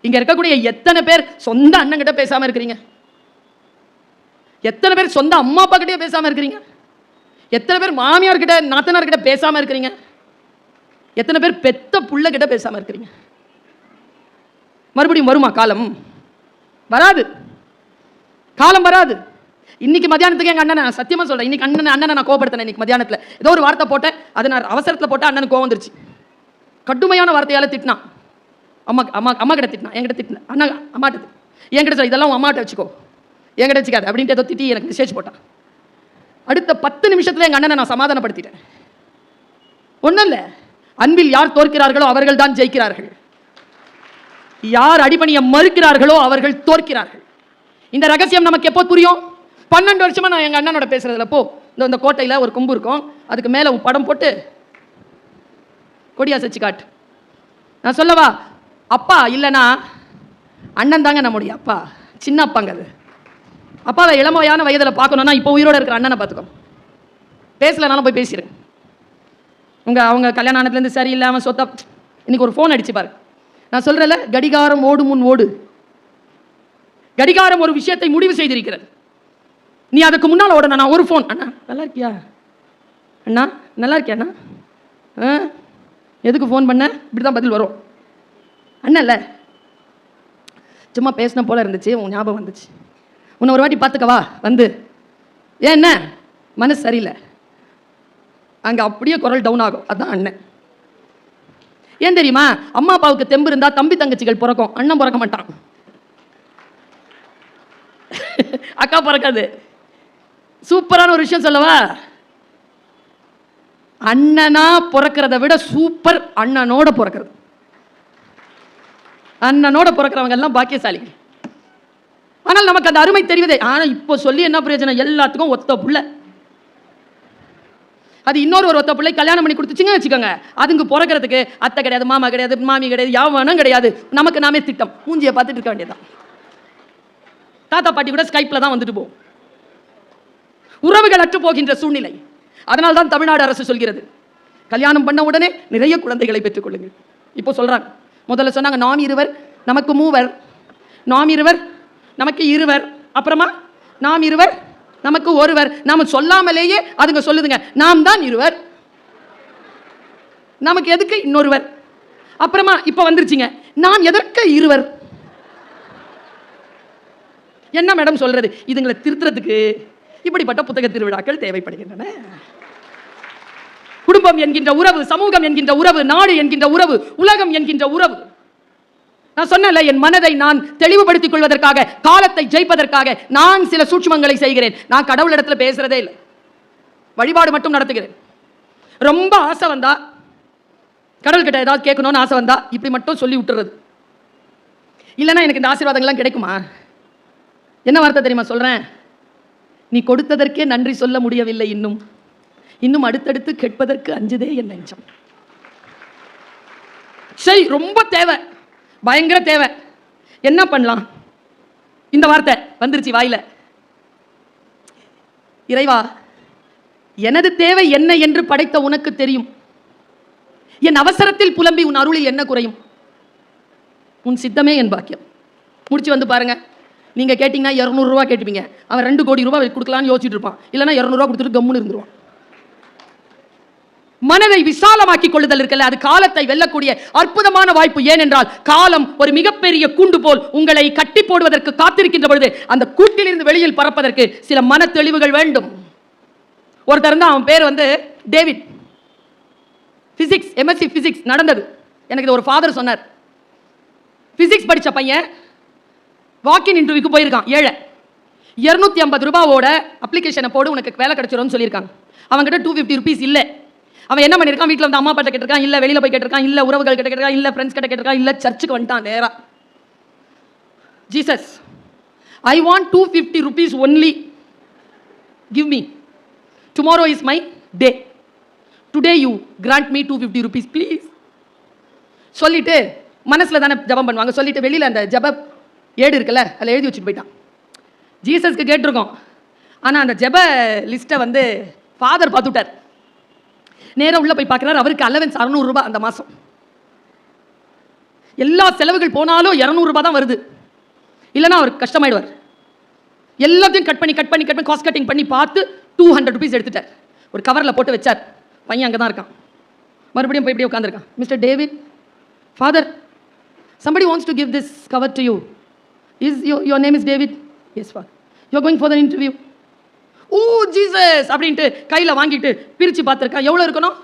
இங்க இருக்கக்கூடிய எத்தனை பேர் சொந்த அண்ணன் கிட்ட பேசாம இருக்கிறீங்க? எத்தனை பேர் சொந்த அம்மா அப்பா கிட்டே பேசாம இருக்கிறீங்க? எத்தனை பேர் மாமியார் கிட்ட நாத்தனார் கிட்ட பேசாம இருக்கிறீங்க? எத்தனை பேர் பெத்த புள்ள கிட்ட பேசாம இருக்கிறீங்க? மறுபடியும் வருமா காலம்? வராது, காலம் வராது. இன்னைக்கு மத்தியானத்துக்கு எங்க அண்ணனை சத்தியமா சொல்றேன், இன்னைக்கு அண்ணனை நான் கோபப்படுத்தினேன். இன்னைக்கு மத்தியானத்துல ஏதோ ஒரு வார்த்தை போட்டேன், அது நான் அவசரத்துல போட்டேன், அண்ணனுக்கு கோவம் வந்துருச்சு. கடுமையான வார்த்தையால திட்டினான். அம்மா கிட்ட திட்டினான், என்கிட்ட திட்டின அண்ணா அம்மாட்ட என்கிட்ட சொல்ல, இதெல்லாம் அம்மாட்ட வச்சுக்கோ, என்கிட்ட வச்சுக்காது அப்படின்ட்டு ஏதோ திட்டி எனக்கு மெசேஜ் போட்டான். அடுத்த 10 நிமிஷத்துல எங்க அண்ணனை நான் சமாதானப்படுத்திட்டேன். ஒன்றும் இல்லை, அன்பில் யார் தோற்கிறார்களோ அவர்கள் தான் ஜெயிக்கிறார்கள், யார் அடிபணிய மறுக்கிறார்களோ அவர்கள் தோற்கிறார்கள். இந்த ரகசியம் நமக்கு எப்போ புரியும்? 12 வருஷமா நான் எங்க அண்ணனோட பேசுறதுல, போ இந்த கோட்டையில் ஒரு கொம்பு இருக்கும், அதுக்கு மேலே படம் போட்டு கொடியா சச்சு காட்டு. நான் சொல்லவா, அப்பா இல்லைனா அண்ணன் தாங்க நம்முடைய அப்பா, சின்ன அப்பாங்க. அது அப்பாவை இளமையான வயதில் பார்க்கணும்னா இப்போ உயிரோட இருக்கிற அண்ணனை பார்த்துக்கோ. பேசலனாலும் போய் பேசிடுங்க. அவங்க கல்யாணம் ஆனதுலேருந்து சரியில்லை, அவன் சொத்த. இன்னைக்கு ஒரு ஃபோன் அடிச்சு பாரு. நான் சொல்றேன்ல, கடிகாரம் ஓடு முன் ஓடு. கடிகாரம் ஒரு விஷயத்தை முடிவு செய்திருக்கிறது, நீ அதுக்கு முன்னால் ஓடணும். நான் ஒரு ஃபோன், அண்ணா நல்லா இருக்கியா, அண்ணா நல்லா இருக்கியா, அண்ணா எதுக்கு ஃபோன் பண்ண, இப்படி தான் பதில் வரும். அண்ணல்ல சும்மா பேசின போல இருந்துச்சு, உன் ஞாபகம் வந்துச்சு, உன்னை ஒரு வாட்டி பார்த்துக்கவா வந்து. ஏன் என்ன மனசு சரியில்லை, அங்கே அப்படியே குரல் டவுன் ஆகும். அதுதான் அண்ணன். ஏன் தெரியுமா? அம்மா அப்பாவுக்கு தெம்பு இருந்தால் தம்பி தங்கச்சிகள் பிறக்கும், அண்ணன் பிறக்க மாட்டான், அக்கா பிறக்காது. சூப்பரான ஒரு விஷயம் சொல்லவா? அண்ணனா பிறக்கிறத விட சூப்பர் அண்ணனோட பிறக்கிறது. அண்ணனோட பிறக்கிறவங்க எல்லாம் பாக்கியசாலிகள். ஆனால் நமக்கு அந்த அருமை தெரிவதே. ஆனால் இப்போ சொல்லி என்ன பிரயோஜனம்? எல்லாத்துக்கும் ஒத்த புள்ள. அது இன்னொரு ஒத்த பிள்ளை கல்யாணம் பண்ணி கொடுத்துச்சுங்க வச்சுக்கோங்க, அதுங்க பிறக்கிறதுக்கு அத்தை கிடையாது, மாமா கிடையாது, மாமி கிடையாது, யாவனும் கிடையாது. நமக்கு நாமே திட்டம், மூஞ்சியை பார்த்துட்டு இருக்க வேண்டியதான். தாத்தா பாட்டி கூட ஸ்கைப்ல தான் வந்துட்டு போகும். உறவுகள் அற்று போகின்ற சூழ்நிலை. அதனால தான் தமிழ்நாடு அரசு சொல்கிறது, கல்யாணம் பண்ண உடனே நிறைய குழந்தைகளை பெற்றுக் கொள்ளுங்கள். இப்போ சொல்றாங்க, முதல்ல சொன்னாங்க நாம் இருவர் நமக்கு மூவர், நாம் இருவர் நமக்கு இருவர், அப்புறமா நாம் இருவர் நமக்கு ஒருவர். நாம சொல்லாமலேயே அதுங்க சொல்லுதுங்க, நாம் தான் இருவர், நமக்கு எதுக்கு இன்னொருவர். அப்புறமா இப்ப வந்துருச்சுங்க, நாம் எதற்கு இருவர். என்ன மேடம் சொல்றது? இதுங்களை திருத்துறதுக்கு இப்படிப்பட்ட புத்தக திருவிழாக்கள் தேவைப்படுகின்றன. குடும்பம் என்கின்ற உறவு, சமூகம் என்கின்ற உறவு, நாடு என்கின்ற உறவு, உலகம் என்கின்ற உறவு. நான் சொன்னல, என் மனதை நான் தெளிவுபடுத்திக் கொள்வதற்காக, காலத்தை ஜெயிப்பதற்காக நான் சில சூட்சுமங்களை செய்கிறேன். நான் கடவுளிடத்துல பேசுறதே இல்லை, வழிபாடு மட்டும் நடத்துகிறேன். ரொம்ப ஆசை வந்தா, கடவுள்கிட்ட ஏதாவது கேட்கணும்னு ஆசை வந்தா இப்படி மட்டும் சொல்லி விட்டுறது. இல்லைன்னா எனக்கு இந்த ஆசீர்வாதங்கள்லாம் கிடைக்குமா? என்ன வார்த்தை தெரியுமா சொல்றேன்? நீ கொடுத்ததற்கே நன்றி சொல்ல முடியவில்லை, இன்னும் அடுத்தடுத்து கேட்பதற்கு அஞ்சுதே என் நெஞ்சம். சரி, ரொம்ப தேவை, பயங்கர தேவை. என்ன பண்ணலாம்? இந்த வார்த்தை வந்துருச்சு வாயில. இறைவா, எனது தேவை என்ன என்று படைத்த உனக்கு தெரியும். என் அவசரத்தில் புலம்பி உன் அருளில் என்ன குறையும்? உன் சித்தமே என் பாக்கியம். முடிச்சு வந்து பாருங்க. நீங்க கேட்டீங்கன்னா 200 ரூபா கேட்டுப்பீங்க. அவன் 2 கோடி ரூபாய் கொடுக்கலான்னு யோசிச்சுட்டு இருப்பான். இல்லைன்னா 200 ரூபா கொடுத்துட்டு கம்முன்னு இருந்துருவான். மனதை விசாலமாக்கிக் கொள்ளுதல் இருக்கல, அது காலத்தை வெல்லக்கூடிய அற்புதமான வாய்ப்பு. ஏனென்றால் காலம் ஒரு மிகப்பெரிய கூண்டு போல் உங்களை கட்டி போடுவதற்கு காத்திருக்கின்ற பொழுது அந்த கூட்டிலிருந்து வெளியில் பறப்பதற்கு சில மன தெளிவுகள் வேண்டும். ஒருத்தர் தான், அவன் பேர் வந்து டேவிட். பிசிக்ஸ், எம்எஸ்சி பிசிக்ஸ் நடந்தது. எனக்கு ஒரு ஃபாதர் சொன்னார். பிசிக்ஸ் படித்த பையன் வாக்கின் இன்டர்வியூக்கு போயிருக்கான். 250 ரூபாவோட அப்ளிகேஷனை போடு, உனக்கு வேலை கிடைச்சிரும்னு சொல்லியிருக்காங்க. அவன்கிட்ட 250 ருபீஸ் இல்லை. அவன் என்ன பண்ணியிருக்கான்? வீட்டில் வந்து அம்மா அப்பாட்ட கேட்டிருக்கான், இல்லை வெளியில் போய் கேட்டிருக்கான், இல்லை உறவுகள் கிட்ட கேட்டிருக்கான், இல்லை ஃப்ரெண்ட்ஸ் கிட்ட கேட்டிருக்கான், இல்லை சர்ச்சுக்கு வந்துட்டான் நேரா. Jesus, I want 250 rupees only, give me, tomorrow is my day, today you grant me 250 rupees please சொல்லிட்டு, மனசில் தானே ஜபம் பண்ணுவாங்க, சொல்லிட்டு வெளியில் அந்த ஜப ஏடு இருக்குல்ல, அதில் எழுதி வச்சுட்டு போயிட்டான். ஜீசஸ்க்கு கேட்டிருக்கோம், ஆனால் அந்த ஜப லிஸ்ட்டை வந்து ஃபாதர் பார்த்துட்டார். நேராக உள்ளே போய் பார்க்குறாரு. அவருக்கு அலவன்ஸ் 600 ரூபாய் அந்த மாதம். எல்லா செலவுகள் போனாலும் 200 ரூபாய் தான் வருது. இல்லைன்னா அவர் கஷ்டமாயிடுவார். எல்லாத்தையும் கட் பண்ணி காஸ்ட் கட்டிங் பண்ணி பார்த்து 200 ருபீஸ் எடுத்துட்டார். ஒரு கவரில் போட்டு வச்சார். பையன் அங்கே தான் இருக்கான். மறுபடியும் போய் இப்படியே உட்காந்துருக்கான். Mister David, father, somebody wants to give this cover to you. Is your name is David? Yes, father. You're going for the interview. Oh Jesus அப்படின்ட்டு கையில் வாங்கிட்டு பிரித்து பார்த்துருக்கான். எவ்வளோ இருக்கணும்?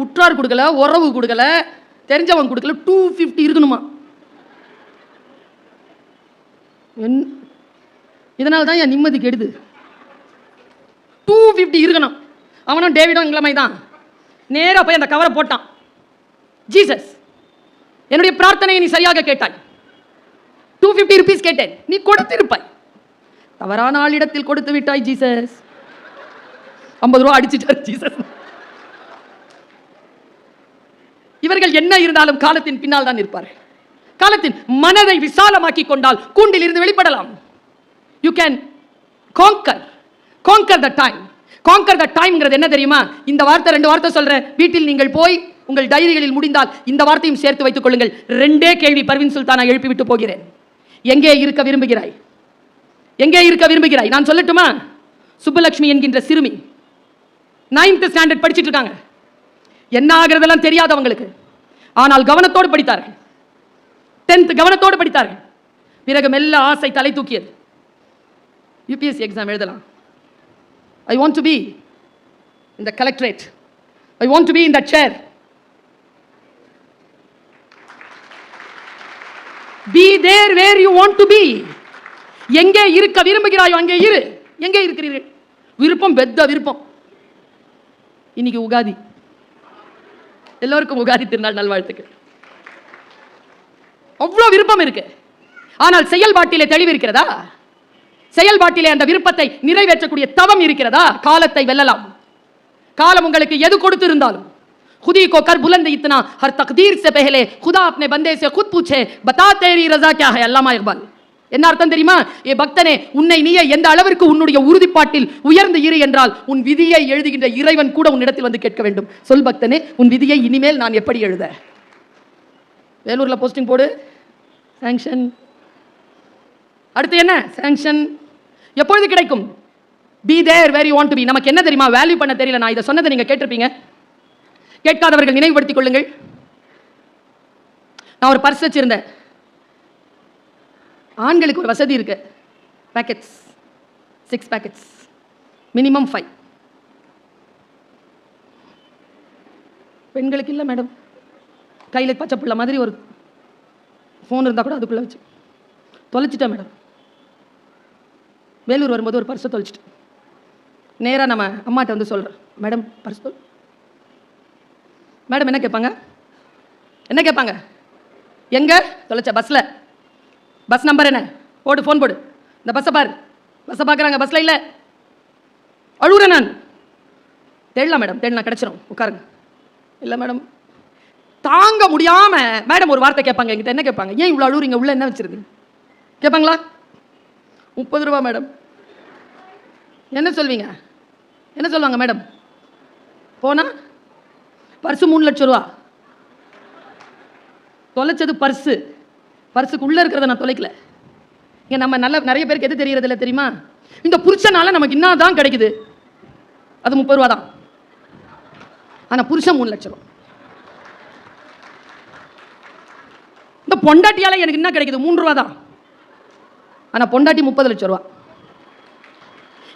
உற்றார் கொடுக்கல, உறவு கொடுக்கல, தெரிஞ்சவன் கொடுக்கல, 250 இருக்கணுமா? இதனால தான் என் நிம்மதி கெடுது. 250 இருக்கணும். அவனும் டேவிடும் எங்களை மாதிரி தான். நேராக போய் அந்த கவரை போட்டான். ஜீசஸ், என்னுடைய பிரார்த்தனையை நீ சரியாக கேட்டாய். 250 ருபீஸ் கேட்டேன், நீ கொடுத்திருப்பாய். தவறான ஆளிடத்தில் கொடுத்து விட்டாய் ஜீசஸ். 50 ரூபா அடிச்சிட்டார் ஜீசஸ். இவர்கள் என்ன இருந்தாலும் காலத்தின் பின்னால் தான் இருப்பார்கள். காலத்தின் மனதை விசாலமாக்கி கொண்டால் கூண்டில் இருந்து வெளிப்படலாம். You can conquer the time. Conquer the timeங்கிறது என்ன தெரியுமா? இந்த வார்த்தை 2 வார்த்தை சொல்றேன். வீட்டில் நீங்கள் போய் உங்கள் டைரிகளில் முடிந்தால் இந்த வார்த்தையும் சேர்த்து வைத்துக் கொள்ளுங்கள். 2 கேள்வி பர்வீன் சுல்தானா எழுப்பிவிட்டு போகிறேன். எங்கே இருக்க விரும்புகிறாய்? நான் சொல்லட்டுமா? சுப்புலட்சுமி என்கின்ற சிறுமி 9th ஸ்டாண்டர்ட் படிச்சிட்டு இருக்காங்க. என்ன ஆகிறதெல்லாம் தெரியாது அவங்களுக்கு. ஆனால் கவனத்தோடு படித்தார்கள். 10th கவனத்தோடு படித்தார்கள். பிறகு மெல்ல ஆசை தலை தூக்கியது. UPSC எக்ஸாம் எழுதலாம். I want to be in the collectorate. I want to be in that chair. Be there where you want to be. எங்கே இருக்க விரும்புகிறாயோ அங்கே இரு. எங்கே இருக்கிறீர்கள்? விருப்பம், பெத்த விருப்பம். இன்னைக்கு உகாதி. எல்லோருக்கும் உகாதி திருநாள் நல்வாழ்த்துக்கள். அவ்வளோ விருப்பம் இருக்கு. ஆனால் செயல்பாட்டிலே தெளிவு இருக்கிறதா? செயல்பாட்டிலே அந்த விருப்பத்தை நிறைவேற்றக்கூடிய தவம் இருக்கிறதா? காலத்தை வெல்லலாம். காலம் உங்களுக்கு எது கொடுத்திருந்தாலும், खुदी को कर बुलंद इतना हर तकदीर से पहले खुदा अपने बंदे से खुद पूछे बता तेरी रजा क्या है. அல்லாமா இக்பால். என்ன அர்த்தம் தெரியுமா? ஏ பக்தனே, உன்னை நீயே எந்த அளவிற்கு உன்னுடைய உறுதிப்பாட்டில் உயர்ந்து இரு என்றால் உன் விதியை எழுதுகின்ற இறைவன் கூட உன்னிடத்தில் வந்து கேட்க வேண்டும். சொல் பக்தனே, உன் விதியை இனிமேல் நான் எப்படி எழுத? வேலூர்ல போஸ்டிங் போடு, சாங்ஷன். அடுத்து என்ன? சாங்ஷன். எப்பொழுது கிடைக்கும்? Be there where you want to be. நமக்கு என்ன தெரியுமா? வேல்யூ பண்ண தெரியல. நான் இதை சொன்னதை நீங்க கேட்டிருப்பீங்க. கேட்காதவர்கள் நினைவுபடுத்திக் கொள்ளுங்கள். நான் ஒரு பர்ஸ் வச்சிருந்தேன். ஆண்களுக்கு ஒரு வசதி இருக்கு. Packets 6 packets, minimum 5. பெண்களுக்கு இல்லை மேடம். கையில் பச்சை பிள்ளை மாதிரி ஒரு ஃபோன் இருந்தால் கூட அதுக்குள்ளே வச்சு தொலைச்சிட்டேன் மேடம். வேலூர் வரும்போது ஒரு பர்ஸை தொலைச்சிட்டேன். நேராக நம்ம அம்மாட்ட வந்து சொல்கிறேன், மேடம் பர்ஸ் தொல். மேடம் என்ன கேட்பாங்க? எங்க தொலைச்ச? பஸ்ல. பஸ் நம்பர் என்ன? போடு, ஃபோன் போடு. இந்த பஸ்ஸை பாரு. பஸ்ஸை பார்க்குறாங்க, பஸ்ல இல்லை. அழுகுறேன் நான். தேடலாம் மேடம், தேடலாம், கிடைச்சிடும், உட்காருங்க. இல்லை மேடம், தாங்க முடியாம மேடம் ஒரு வார்த்தை கேட்பாங்க என்கிட்ட. என்ன கேட்பாங்க? ஏன் இவ்வளோ அழுகுறீங்க, உள்ள என்ன வச்சிருக்கீங்க கேட்பாங்களா? 30 ரூபா மேடம். என்ன சொல்வீங்க? என்ன சொல்லுவாங்க மேடம்? போனா பர்ஸு 3 லட்சம் ரூபா. தொலைச்சது பர்ஸு. பர்ஸுக்கு உள்ள இருக்கிறத நான் தொலைக்கல. இங்க நம்ம நிறைய பேருக்கு எது தெரியறது இல்லை தெரியுமா? இந்த புருஷனால நமக்கு என்ன தான் கிடைக்குது? அது 30 ரூபா தான். ஆனா புருஷன் 3 லட்சம் ரூபா. இந்த பொண்டாட்டியால எனக்கு என்ன கிடைக்குது? 3 ரூபா தான். ஆனா பொண்டாட்டி 30 லட்சம் ரூபா.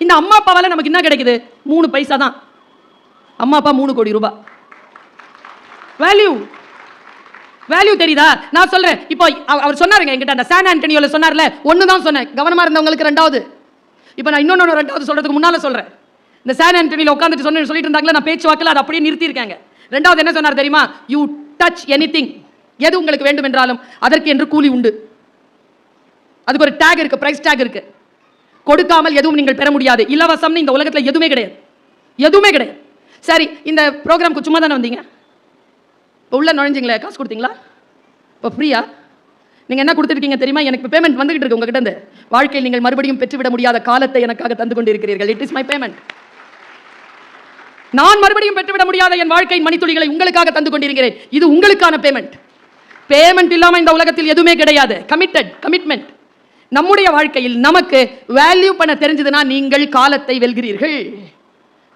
இந்த அம்மா அப்பாவால நமக்கு என்ன கிடைக்குது? 3 பைசா தான். அம்மா அப்பா 3 கோடி ரூபாய். வேல்யூ வேல்யூ தெரியுதா? நான் சொல்றேன். இப்போ அவர் சொன்னாருங்க என்கிட்ட, அந்த சான் ஆண்டனியோல சொன்னார்ல, ஒன்று தான் சொன்னேன், கவனமா இருந்தவங்களுக்கு 2வது. இப்போ நான் இன்னொன்று 2வது சொல்றதுக்கு முன்னால சொல்றேன். இந்த சான் ஆண்டனியோல உட்காந்துட்டு சொல்லிட்டு இருந்தாங்களே, நான் பேச்சு வாக்கில் அதை அப்படியே நிறுத்தியிருக்காங்க. 2வது என்ன சொன்னார் தெரியுமா? யூ டச் எனிதிங், எது உங்களுக்கு வேண்டும் என்றாலும் அதற்கு என்று கூலி உண்டு. அதுக்கு ஒரு டேக் இருக்கு, பிரைஸ் டேக் இருக்கு. கொடுக்காமல் எதுவும் நீங்கள் பெற முடியாது. இலவசம்னு இந்த உலகத்தில் எதுவுமே கிடையாது, எதுவுமே கிடையாது. சரி, இந்த ப்ரோக்ராம்க்கு சும்மா தானே வந்தீங்க? உள்ள நுழைஞ்சிங்களே, காசு கொடுத்தீங்களா? இப்போ ஃப்ரீயா? நீங்கள் என்ன கொடுத்துருக்கீங்க தெரியுமா? எனக்கு பேமெண்ட் வந்துகிட்டு இருக்கு உங்ககிட்ட இருந்து. வாழ்க்கையில் நீங்கள் மறுபடியும் பெற்றுவிட முடியாத காலத்தை எனக்காக தந்து கொண்டிருக்கிறீர்கள். It is my payment. நான் மறுபடியும் பெற்றுவிட முடியாத என் வாழ்க்கையின் மணித்துளிகளை உங்களுக்காக தந்து கொண்டிருக்கிறேன். இது உங்களுக்கான பேமெண்ட். பேமெண்ட் இல்லாம இந்த உலகத்தில் எதுவுமே கிடையாது. கமிட்மெண்ட். நம்முடைய வாழ்க்கையில் நமக்கு வேல்யூ பண்ண தெரிஞ்சதுன்னா நீங்கள் காலத்தை வெல்கிறீர்கள்.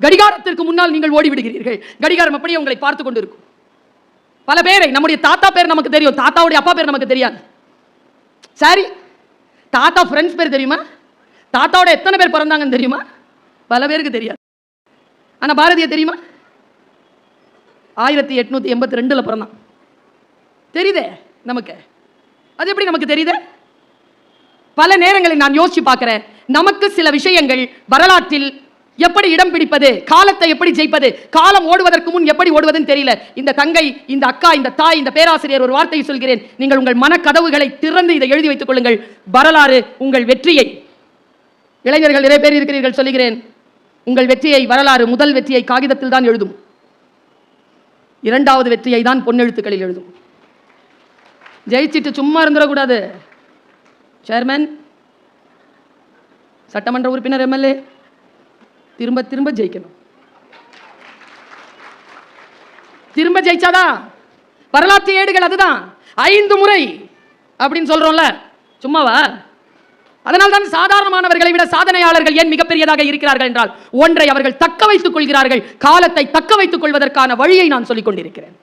கடிகாரத்திற்கு முன்னால் நீங்கள் ஓடிவிடுகிறீர்கள். கடிகாரம் அப்படியே உங்களை பார்த்து கொண்டு இருக்கும். பல பேரை, நம்முடைய தாத்தா பேர் நமக்கு தெரியும், தாத்தாவுடைய அப்பா பேர் நமக்கு தெரியாது. சரி, தாத்தா ஃப்ரெண்ட்ஸ் பேர் தெரியுமா? தாத்தாவோட எத்தனை பேர் பிறந்தாங்கன்னு தெரியுமா? பல பேருக்கு தெரியாது. ஆனா பாரதிய தெரியுமா? 1882 பிறந்தான். தெரியுதே நமக்கு. அது எப்படி நமக்கு தெரியுது? பல நேரங்களில் நான் யோசிச்சு பார்க்கிறேன், நமக்கு சில விஷயங்கள் வரலாற்றில் எப்படி இடம் பிடிப்பது, காலத்தை எப்படி ஜெயிப்பது, காலம் ஓடுவதற்கு முன் எப்படி ஓடுவதுன்னு தெரியல. இந்த தங்கை, இந்த அக்கா, இந்த தாய், இந்த பேராசிரியர் ஒரு வார்த்தையை சொல்கிறேன். நீங்கள் உங்கள் மனக்கதவுகளை திறந்து இதை எழுதி வைத்துக் கொள்ளுங்கள். வரலாறு உங்கள் வெற்றியை, இளைஞர்கள் நிறைய பேர் இருக்கிறீர்கள், சொல்லுகிறேன், உங்கள் வெற்றியை, வரலாறு முதல் வெற்றியை காகிதத்தில் தான் எழுதும், 2வது வெற்றியை தான் பொன்னெழுத்துக்களில் எழுதும். ஜெயிச்சிட்டு சும்மா இருந்துடக்கூடாது. சேர்மன், சட்டமன்ற உறுப்பினர், எம்எல்ஏ திரும்ப திரும்ப ஜெயிக்கணும். திரும்ப ஜெயிச்சாதான் வரலாற்று ஏடுகள். அதுதான் 5 முறை அப்படின்னு சொல்றோம்ல, சும்மாவா? அதனால்தான் சாதாரணமானவர்களை விட சாதனையாளர்கள் ஏன் மிகப்பெரியதாக இருக்கிறார்கள் என்றால், ஒன்றை அவர்கள் தக்க வைத்துக் கொள்கிறார்கள். காலத்தை தக்க வைத்துக் கொள்வதற்கான வழியை நான் சொல்லிக் கொண்டிருக்கிறேன்.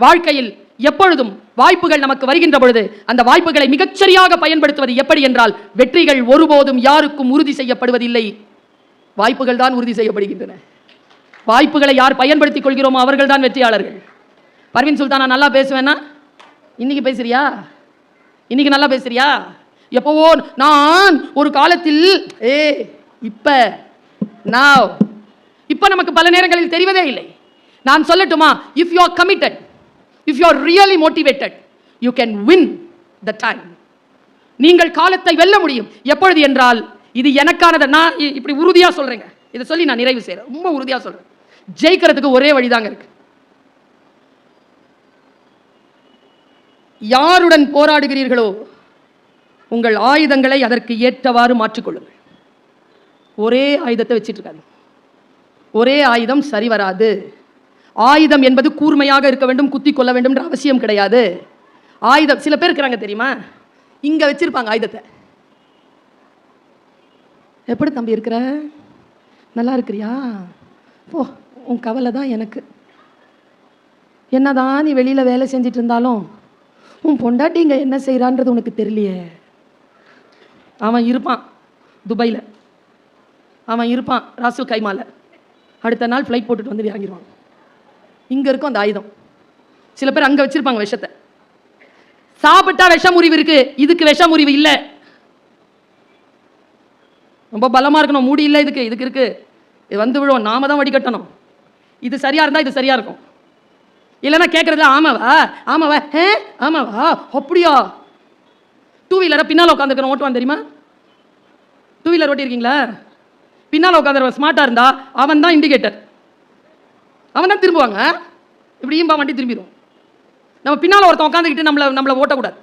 வாழ்க்கையில் எப்பொழுதும் வாய்ப்புகள் நமக்கு வருகின்ற பொழுது அந்த வாய்ப்புகளை மிகச்சரியாக பயன்படுத்துவது எப்படி என்றால், வெற்றிகள் ஒருபோதும் யாருக்கும் உறுதி செய்யப்படுவதில்லை, வாய்ப்புகள் தான் உறுதி செய்யப்படுகின்றன. வாய்ப்புகளை யார் பயன்படுத்திக் கொள்கிறோமோ அவர்கள் தான் வெற்றியாளர்கள். பர்வீன் சுல்தானா நல்லா பேசுவேன்னா, இன்னைக்கு பேசுறியா? இன்னைக்கு நல்லா பேசுறியா? எப்பவோ நான் ஒரு காலத்தில், இப்ப நமக்கு பல நேரங்களில் தெரிவதே இல்லை. நான் சொல்லட்டுமா? If you are committed, if you are really motivated, you can win the time. நீங்கள் காலத்தை வெல்ல முடியும். எப்பொழுது என்றால், இது எனக்கானது. நான் இப்படி உறுதியா சொல்றேங்க. இதை சொல்லி நான் நிறைவு செய்றேன். ரொம்ப உறுதியா சொல்றேன். ஜெயிக்கிறதுக்கு ஒரே வழிதாங்க இருக்கு. யாருடன் போராடுகிறீர்களோ உங்கள் ஆயுதங்களை அதற்கு ஏற்றவாறு மாற்றிக்கொள்ளுங்கள். ஒரே ஆயுதத்தை வச்சிட்டு இருக்காது. ஒரே ஆயுதம் சரி வராது. ஆயுதம் என்பது கூர்மையாக இருக்க வேண்டும், குத்தி கொள்ள வேண்டும் என்ற அவசியம் கிடையாது. ஆயுதம், சில பேர் இருக்கிறாங்க தெரியுமா, இங்க வச்சிருப்பாங்க ஆயுதத்தை. எப்படி தம்பி இருக்கிற, நல்லா இருக்கிறியா, போ, உன் கவலை தான் எனக்கு. என்னதான் நீ வெளியில வேலை செஞ்சிட்டு இருந்தாலும் உன் பொண்டாட்டி இங்க என்ன செய்யறான்றது உனக்கு தெரியலையே. அவன் இருப்பான் துபாயில், அவன் இருப்பான் ராசல் கைமால, அடுத்த நாள் ஃப்ளைட் போட்டுட்டு வந்து இறங்கிடுவான். இங்க இருக்கும் அந்த ஆயுதம். சில பேர் அங்க வச்சிருப்பாங்க விஷத்தை. சாப்பிட்டா விஷ முறிவு இருக்கு, இதுக்கு விஷ முறிவு இல்ல. ரொம்ப பலமா இருக்கணும், மூடி இல்லை இதுக்கு, இதுக்கு இருக்கு, இது வந்து விழுவோம், நாம தான் வடிகட்டணும். இது சரியா இருந்தா இது சரியா இருக்கும். இல்லைன்னா கேட்கறது ஆமாவா ஆமாவா ஆமாவா அப்படியா. டூ வீலரை பின்னால் உட்காந்துருக்கிற ஓட்டுவான் தெரியுமா? டூ வீலர் ஓட்டியிருக்கீங்களா? பின்னால் உட்காந்துருவன் ஸ்மார்ட்டாக இருந்தா அவன் தான் இண்டிகேட்டர், அவன் தான் திரும்புவாங்க. இப்படியும் வண்டி திரும்பிடும். நம்ம பின்னால் ஒருத்தன் உட்காந்துக்கிட்டு நம்மளை ஓட்டக்கூடாது.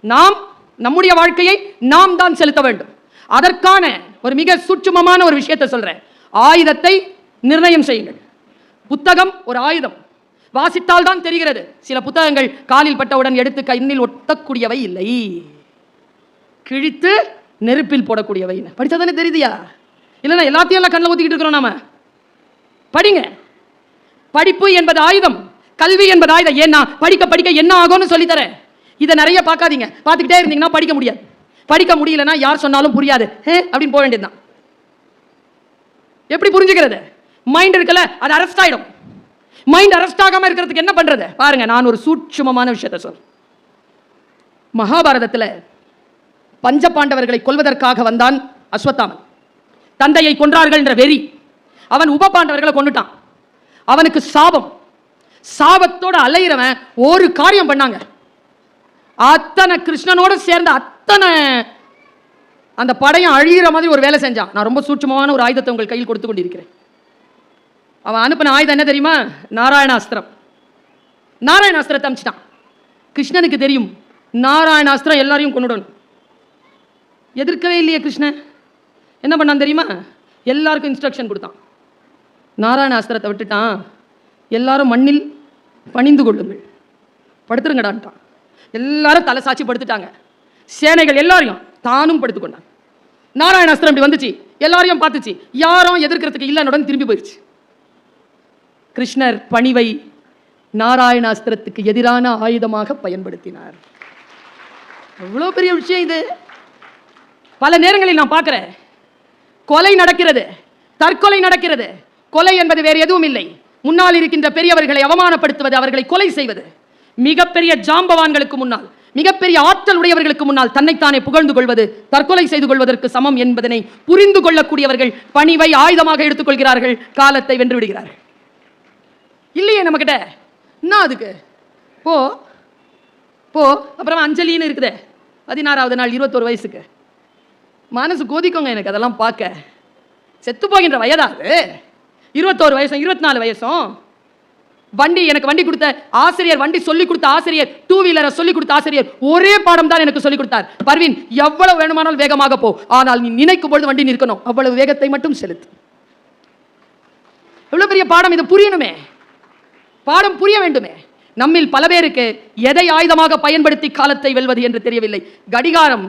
நாம் நம்முடைய வாழ்க்கையை நாம் தான் செலுத்த வேண்டும். அதற்கான ஒரு மிக சூட்சுமமான ஒரு விஷயத்தை சொல்றேன். ஆயுதத்தை நிர்ணயம் செய்யுங்கள். புத்தகம் ஒரு ஆயுதம், வாசித்தால் தான் தெரிகிறது. சில புத்தகங்கள் காலில் பட்டவுடன் எடுத்து கையில் ஒட்டக்கூடியவை இல்லை, கிழித்து நெருப்பில் போடக்கூடியவை. படித்தா தானே தெரியுதியா? இல்லைன்னா எல்லாத்தையும் எல்லாம் கண்ணில் ஊற்றிக்கிட்டு இருக்கிறோம். நாம படிங்க. படிப்பு என்பது ஆயுதம், கல்வி என்பது ஆயுதம். ஏன்னா படிக்க படிக்க என்ன ஆகும்னு சொல்லித்தரேன். இதை நிறைய பார்க்காதீங்க. பார்த்துக்கிட்டே இருந்தீங்கன்னா படிக்க முடியாது. படிக்க முடியலன்னா யார் சொன்னாலும் புரியாது அப்படின்னு போக வேண்டியதுதான். எப்படி புரிஞ்சுக்கிறது? மைண்ட் இருக்குல்ல, அது அரெஸ்ட் ஆயிடும். மைண்ட் அரெஸ்ட் ஆகாம இருக்கிறதுக்கு என்ன பண்றது பாருங்க. நான் ஒரு சூட்சுமமான விஷயத்தை சொல்றேன். மகாபாரதத்தில் பஞ்ச பாண்டவர்களை கொல்வதற்காக வந்தான் அஸ்வத்தாமன். தந்தையை கொன்றார்கள் என்ற வெறி. அவன் உப பாண்டவர்களை கொண்டுட்டான். அவனுக்கு சாபம். சாபத்தோட அலையிறவன் ஒரு காரியம் பண்ணாங்க. அத்தனை கிருஷ்ணனோட சேர்ந்த அத்தனை அந்த படையும் அழிகிற மாதிரி ஒரு வேலை செஞ்சான். நான் ரொம்ப சூட்சமான ஒரு ஆயுதத்தை உங்கள் கையில் கொடுத்து கொண்டிருக்கிறேன். அவன் அனுப்பின ஆயுதம் என்ன தெரியுமா? நாராயணாஸ்திரம். நாராயணாஸ்திரத்தை அமிச்சிட்டான். கிருஷ்ணனுக்கு தெரியும் நாராயணாஸ்திரம் எல்லாரையும் கொண்டுடணும். எதிர்க்கவே இல்லையே கிருஷ்ணன். என்ன பண்ணான் தெரியுமா? எல்லாருக்கும் இன்ஸ்ட்ரக்ஷன் கொடுத்தான். நாராயணாஸ்திரத்தை விட்டுட்டான். எல்லாரும் மண்ணில் பணிந்து கொள்ளுங்கள், படுத்துருங்கடான்ட்டான். எல்லாரும் தலை சாட்சி படுத்துட்டாங்க. சேனைகள் எல்லாரையும் தானும் படுத்துக்கொண்டான். நாராயணாஸ்திரம் இப்படி வந்துச்சு, எல்லாரையும் பார்த்துச்சு. யாரும் எதிர்க்கிறதுக்கு இல்லைன்னு திரும்பி போயிடுச்சு. கிருஷ்ணர் பணிவை நாராயணாஸ்திரத்துக்கு எதிரான ஆயுதமாக பயன்படுத்தினார். எவ்வளோ பெரிய விஷயம் இது. பல நேரங்களில் நான் பார்க்கிறேன், கொலை நடக்கிறது, தற்கொலை நடக்கிறது. கொலை என்பது வேறு எதுவும் இல்லை, முன்னால் இருக்கின்ற பெரியவர்களை அவமானப்படுத்துவது, அவர்களை கொலை செய்வது. மிகப்பெரிய ஜாம்பவான்களுக்கு முன்னால், மிகப்பெரிய ஆற்றல் உடையவர்களுக்கு முன்னால் தன்னைத்தானே புகழ்ந்து கொள்வது தற்கொலை செய்து கொள்வதற்கு சமம் என்பதனை புரிந்து கொள்ளக்கூடியவர்கள் பணிவை ஆயுதமாக எடுத்துக்கொள்கிறார்கள், காலத்தை வென்று விடுகிறார்கள். இல்லையே நம்ம கிட்ட என்ன அதுக்கு போ போ. அப்புறம் அஞ்சலின்னு இருக்குதே, 16வது நாள் 21 வயசுக்கு. மனசு கொதிக்கோங்க எனக்கு அதெல்லாம் பார்க்க. செத்து போகின்ற வயதாது 21 வயசும் 24 வயசும். வண்டி எனக்கு வண்டி கொடுத்த ஆசிரியர், வண்டி சொல்லிக் கொடுத்த ஆசிரியர், டூ வீலரை சொல்லிக் கொடுத்த ஆசிரியர் ஒரே பாடம் தான் எனக்கு சொல்லிக் கொடுத்தார். பர்வீன், எவ்வளவு வேணுமானால் வேகமாக போ, ஆனால் நீ நினைக்கும் பொழுது வண்டி நிற்கணும், அவ்வளவு வேகத்தை மட்டும் செலுத்து. எவ்வளவு பெரிய பாடம் இது. புரியணுமே, பாடம் புரிய வேண்டுமே. நம்மில் பல பேருக்கு எதை ஆயுதமாக பயன்படுத்தி காலத்தை வெல்வது என்று தெரியவில்லை. கடிகாரம்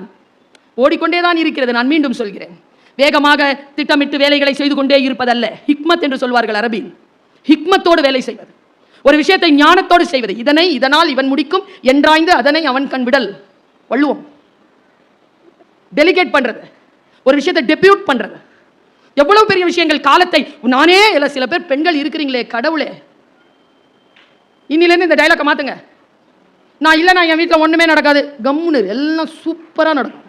ஓடிக்கொண்டேதான் இருக்கிறது. நான் மீண்டும் சொல்கிறேன், வேகமாக திட்டமிட்டு வேலைகளை செய்து கொண்டே இருப்பதல்ல. ஹிக்மத் என்று சொல்வார்கள் அரபில். ஹிக்மத்தோடு வேலை செய்வது, ஒரு விஷயத்தை ஞானத்தோடு செய்வது. இதனால் இவன் முடிக்கும் என்றாய்ந்து அதனை அவன் கண் விடல். வள்ளுவம். டெலிகேட் பண்றது, ஒரு விஷயத்தை டெபியூட் பண்றது, எவ்வளவு பெரிய விஷயங்கள். காலத்தை நானே இல்லை. சில பேர் பெண்கள் இருக்கிறீங்களே, கடவுளே, இன்னிலேருந்து இந்த டைலாக மாத்துங்க. நான் இல்லைனா என் வீட்டில் ஒண்ணுமே நடக்காது, கம்முன்னு எல்லாம் சூப்பராக நடக்கும்.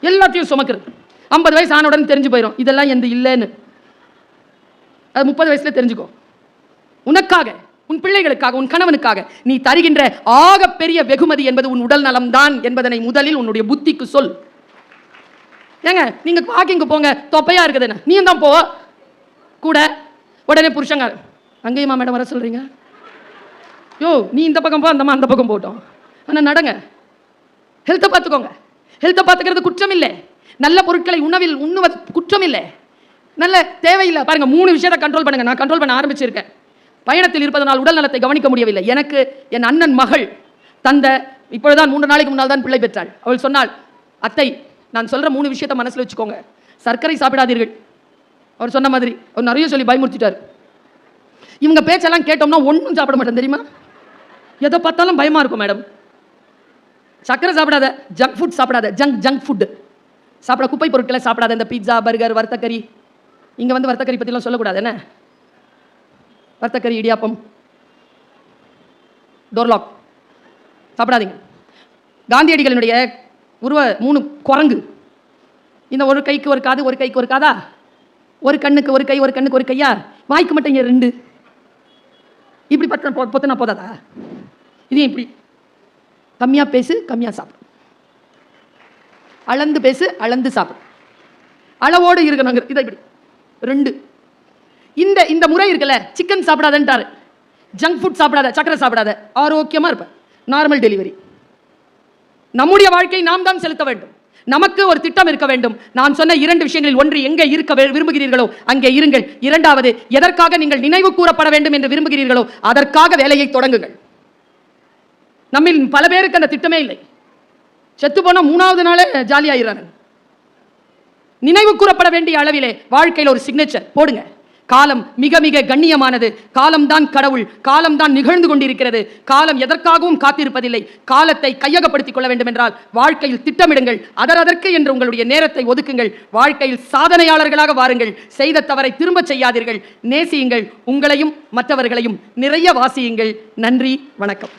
எல்லாத்தையும் சுமக்கிறது. 50 வயசு ஆனவுடன் தெரிஞ்சு போயிடும் இதெல்லாம் எந்த இல்லைன்னு. அது 30 வயசுல தெரிஞ்சுக்கோ. உனக்காக, உன் பிள்ளைகளுக்காக, உன் கணவனுக்காக நீ தருகின்ற ஆக பெரிய வெகுமதி என்பது உன் உடல் நலம் தான் என்பதனை முதலில் உன்னுடைய புத்திக்கு சொல். ஏங்க நீங்க வாக்கிங் போங்க, தொப்பையா இருக்குதுன்னு நீ தான் போ கூட. உடனே புருஷங்க, அங்கேயுமா மேடம் வர சொல்றீங்க? யோ நீ இந்த பக்கம் போ, அந்தம்மா அந்த பக்கம் போட்டோம். ஆனா நடங்க, ஹெல்த்தை பார்த்துக்கோங்க. ஹெல்த்தை பார்த்துக்கிறது குற்றம் இல்லை. நல்ல பொருட்களை உணவில் உண்ணுவது குற்றம் இல்லை, நல்ல தேவையில்லை. பாருங்க, 3 விஷயத்தை கண்ட்ரோல் பண்ணுங்க. நான் கண்ட்ரோல் பண்ண ஆரம்பிச்சிருக்கேன். பயணத்தில் இருப்பதனால் உடல் நலத்தை கவனிக்க முடியவில்லை. எனக்கு என் அண்ணன் மகள் தந்த இப்பொழுதுதான் 3 நாளைக்கு முன்னால் தான் பிள்ளை பெற்றாள். அவள் சொன்னாள், அத்தை நான் சொல்ற 3 விஷயத்தை மனசுல வச்சுக்கோங்க. சர்க்கரை சாப்பிடாதீர்கள். அவர் சொன்ன மாதிரி அவர் நிறைய சொல்லி பயமுறுத்திட்டார். இவங்க பேச்செல்லாம் கேட்டோம்னா ஒன்றும் சாப்பிட மாட்டேன் தெரியுமா? எதை பார்த்தாலும் பயமா இருக்கும் மேடம். சர்க்கரை சாப்பிடாத, ஜங்க் ஃபுட் சாப்பிடாத, ஜங்க் ஃபுட் சாப்பிட, குப்பை பொருட்களை சாப்பிடாத. இந்த பீட்சா, பர்கர், வர்த்தக்கறி. இங்கே வந்து வர்த்தக்கறி பற்றிலாம் சொல்லக்கூடாது என்ன? வர்த்தக்கறி, இடியாப்பம், டோர்லாக் சாப்பிடாதீங்க. காந்தியடிகளினுடைய 3 குரங்கு. இந்த ஒரு கைக்கு ஒரு காது, ஒரு கைக்கு ஒரு காதா, ஒரு கண்ணுக்கு ஒரு கை, ஒரு கண்ணுக்கு ஒரு கையா, வாய்க்கு மட்டும் இங்கே 2. இப்படி பொத்தனா போதாதா? இது இப்படி கம்மியா பேசு, கம்மியா சாப்பிடு. அளந்து பேசு, அளந்து சாப்பிடு. அளவோடு இருக்கணும். இதை இப்படி 2. இந்த முறை இருக்குல்ல, சிக்கன் சாப்பிடாதன்ட்டாரு, ஜங்க் ஃபுட் சாப்பிடாத, சக்கரை சாப்பிடாத, ஆரோக்கியமா இருப்ப. Normal delivery. நம்முடைய வாழ்க்கை நாம் தான் செலுத்த வேண்டும். நமக்கு ஒரு திட்டம் இருக்க வேண்டும். நான் சொன்ன 2 விஷயங்களில் ஒன்று, எங்கே இருக்க விரும்புகிறீர்களோ அங்கே இருங்கள். 2வது, எதற்காக நீங்கள் நினைவு கூறப்பட வேண்டும் என்று விரும்புகிறீர்களோ அதற்காக வேலையை தொடங்குங்கள். நம்மில் பல பேருக்கு அந்த திட்டமே இல்லை. செத்து போன 3வது நாளே ஜாலியாயிராங்க. நினைவு கூறப்பட வேண்டிய அளவிலே வாழ்க்கையில் ஒரு சிக்னேச்சர் போடுங்க. காலம் மிக மிக கண்ணியமானது. காலம்தான் கடவுள். காலம்தான் நிகழ்ந்து கொண்டிருக்கிறது. காலம் எதற்காகவும் காத்திருப்பதில்லை. காலத்தை கையகப்படுத்திக் கொள்ள வேண்டும் என்றால் வாழ்க்கையில் திட்டமிடுங்கள். அதற்கு என்று உங்களுடைய நேரத்தை ஒதுக்குங்கள். வாழ்க்கையில் சாதனையாளர்களாக வாருங்கள். செய்த தவறை திரும்ப செய்யாதீர்கள். நேசியுங்கள். உங்களையும் மற்றவர்களையும் நிறைய வாசியுங்கள். நன்றி, வணக்கம்.